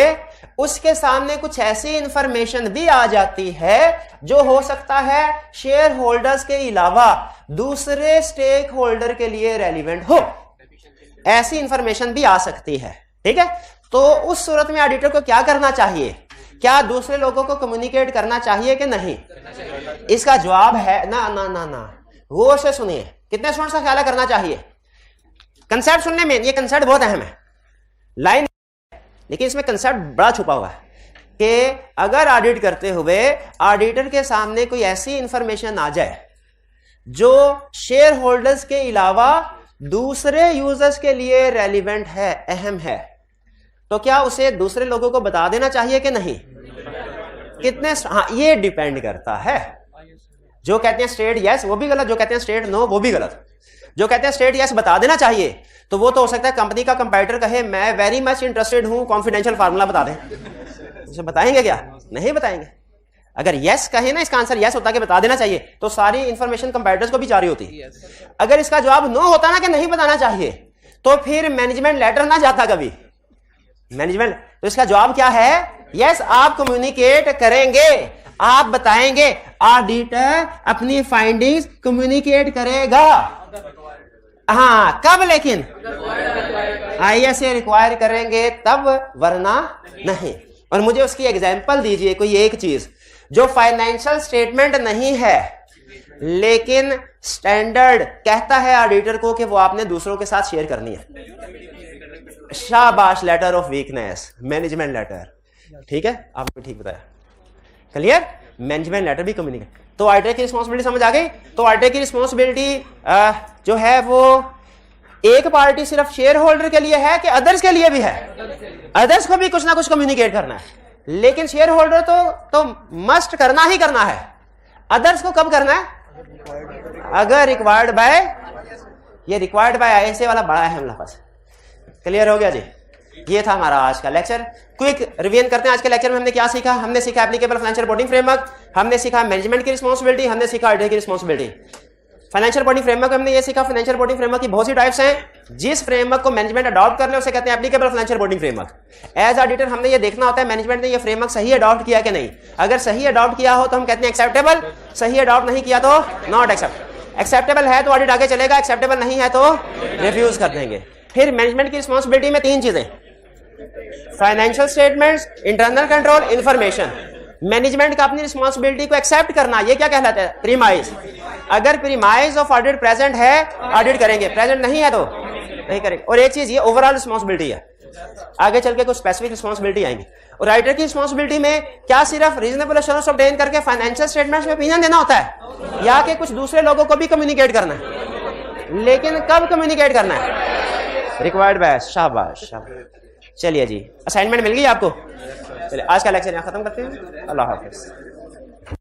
उसके सामने कुछ ऐसी इंफॉर्मेशन भी आ जाती है जो हो सकता है शेयर होल्डर्स के अलावा दूसरे स्टेक होल्डर के लिए रेलिवेंट हो, ऐसी इंफॉर्मेशन भी आ सकती है, ठीक है। तो उस सूरत में ऑडिटर को क्या करना चाहिए? क्या दूसरे लोगों को कम्युनिकेट करना चाहिए कि नहीं? इसका जवाब है ना ना ना ना। वो से सुनिए, कितने स्टूडेंट्स का ख्याल है करना चाहिए? कंसेप्ट सुनने में, ये कंसेप्ट बहुत अहम है, लाइन, लेकिन इसमें कंसेप्ट बड़ा छुपा हुआ है कि अगर ऑडिट करते हुए ऑडिटर के सामने कोई ऐसी इंफॉर्मेशन आ जाए जो शेयर होल्डर्स के अलावा दूसरे यूजर्स के लिए रेलिवेंट है, अहम है, तो क्या उसे दूसरे लोगों को बता देना चाहिए कि नहीं? कितने? हाँ, ये डिपेंड करता है। जो कहते हैं स्ट्रेट यस वो भी गलत, जो कहते हैं स्ट्रेट नो वो भी गलत। जो कहते हैं स्ट्रेट यस बता देना चाहिए, तो वो तो हो सकता है कंपनी का कंपाइटर कहे मैं वेरी मच इंटरेस्टेड हूं, कॉन्फिडेंशियल फार्मूला बता दें, उसे बताएंगे क्या? नहीं बताएंगे। अगर यस कहे ना, इसका आंसर यस होता कि बता देना चाहिए, तो सारी इंफॉर्मेशन कंपाइटर्स को भी जारी होती। अगर इसका जवाब नो होता ना कि नहीं बताना चाहिए, तो फिर मैनेजमेंट लेटर ना जाता कभी मैनेजमेंट। तो इसका जवाब क्या है? यस, आप कम्युनिकेट करेंगे, आप बताएंगे, ऑडिटर अपनी फाइंडिंग्स कम्युनिकेट करेगा। हाँ, कब? लेकिन ISA रिक्वायर करेंगे तब, वरना नहीं। और मुझे उसकी एग्जांपल दीजिए कोई एक चीज जो फाइनेंशियल स्टेटमेंट नहीं है लेकिन स्टैंडर्ड कहता है ऑडिटर को कि वो आपने दूसरों के साथ शेयर करनी है। शाबाश, letter of weakness, management letter, ठीक है, आपने ठीक बताया। क्लियर? मैनेजमेंट लेटर भी कम्युनिकेट। तो ऑडिटर की रिस्पांसिबिलिटी समझ आ गई। तो ऑडिटर की रिस्पांसिबिलिटी जो है वो एक पार्टी सिर्फ शेयर होल्डर के लिए है कि अदर्स के लिए भी है? अदर्स को भी कुछ ना कुछ कम्युनिकेट करना है, लेकिन शेयर होल्डर तो मस्ट करना ही करना है। अदर्स को कब करना है? अगर रिक्वायर्ड बाय, ये रिक्वायर्ड बाय ISA वाला बड़ा है लफ्ज़। क्लियर हो गया जी? ये था हमारा आज का लेक्चर। क्विक रिवीजन करते हैं। आज के लेक्चर में हमने क्या सीखा? हमने सीखा एप्लीकेबल फाइनेंशियल रिपोर्टिंग फ्रेमवर्क, हमने सीखा मैनेजमेंट की रिस्पांसिबिलिटी, हमने सीखा ऑडिटर की रिस्पांसिबिलिटी। फाइनेंशियल रिपोर्टिंग फ्रेमवर्क हमने ये सीखा, फाइनेंशियल रिपोर्टिंग फ्रेमवर्क की बहुत सी टाइप्स हैं। जिस फ्रेमवर्क को मैनेजमेंट अडॉप्ट कर ले उसे कहते हैं applicable financial reporting framework. As auditor हमने ये देखना होता है मैनेजमेंट ने ये फ्रेमवर्क सही अडॉप्ट किया कि नहीं। अगर सही अडॉप्ट किया हो तो हम कहते हैं एक्सेप्टेबल, सही अडॉप्ट नहीं किया तो नॉट एक्सेप्ट। एक्सेप्टेबल है तो ऑडिट आगे चलेगा, एक्सेप्टेबल नहीं है तो रिफ्यूज कर देंगे। फिर मैनेजमेंट की रिस्पांसिबिलिटी में तीन चीजें, financial statements, internal control, information. Management का अपनी रिस्पॉन्सिबिलिटी को एक्सेप्ट करना, ये क्या कहलाता है? प्रीमाइज। अगर प्रीमाइज ऑफ ऑडिट प्रेजेंट है, ऑडिट करेंगे, प्रेजेंट नहीं है तो नहीं करेंगे। और एक चीज ये ओवरऑल रिस्पॉन्सिबिलिटी है, आगे चल के कुछ स्पेसिफिक रिस्पॉन्सिबिलिटी आएंगी। और राइटर की रिस्पॉन्सिबिलिटी में क्या सिर्फ रीजनेबल एश्योरेंस ऑब्टेन करके फाइनेंशियल स्टेटमेंट्स में ओपिनियन देना होता है, या कि कुछ दूसरे लोगों को भी कम्युनिकेट करना है? लेकिन कब कम्युनिकेट करना है? Required by. शाबाश शाबाश। चलिए जी, असाइनमेंट मिल गई आपको? चलिए आज का लेक्चर यहाँ खत्म करते हैं। अल्लाह हाफिज।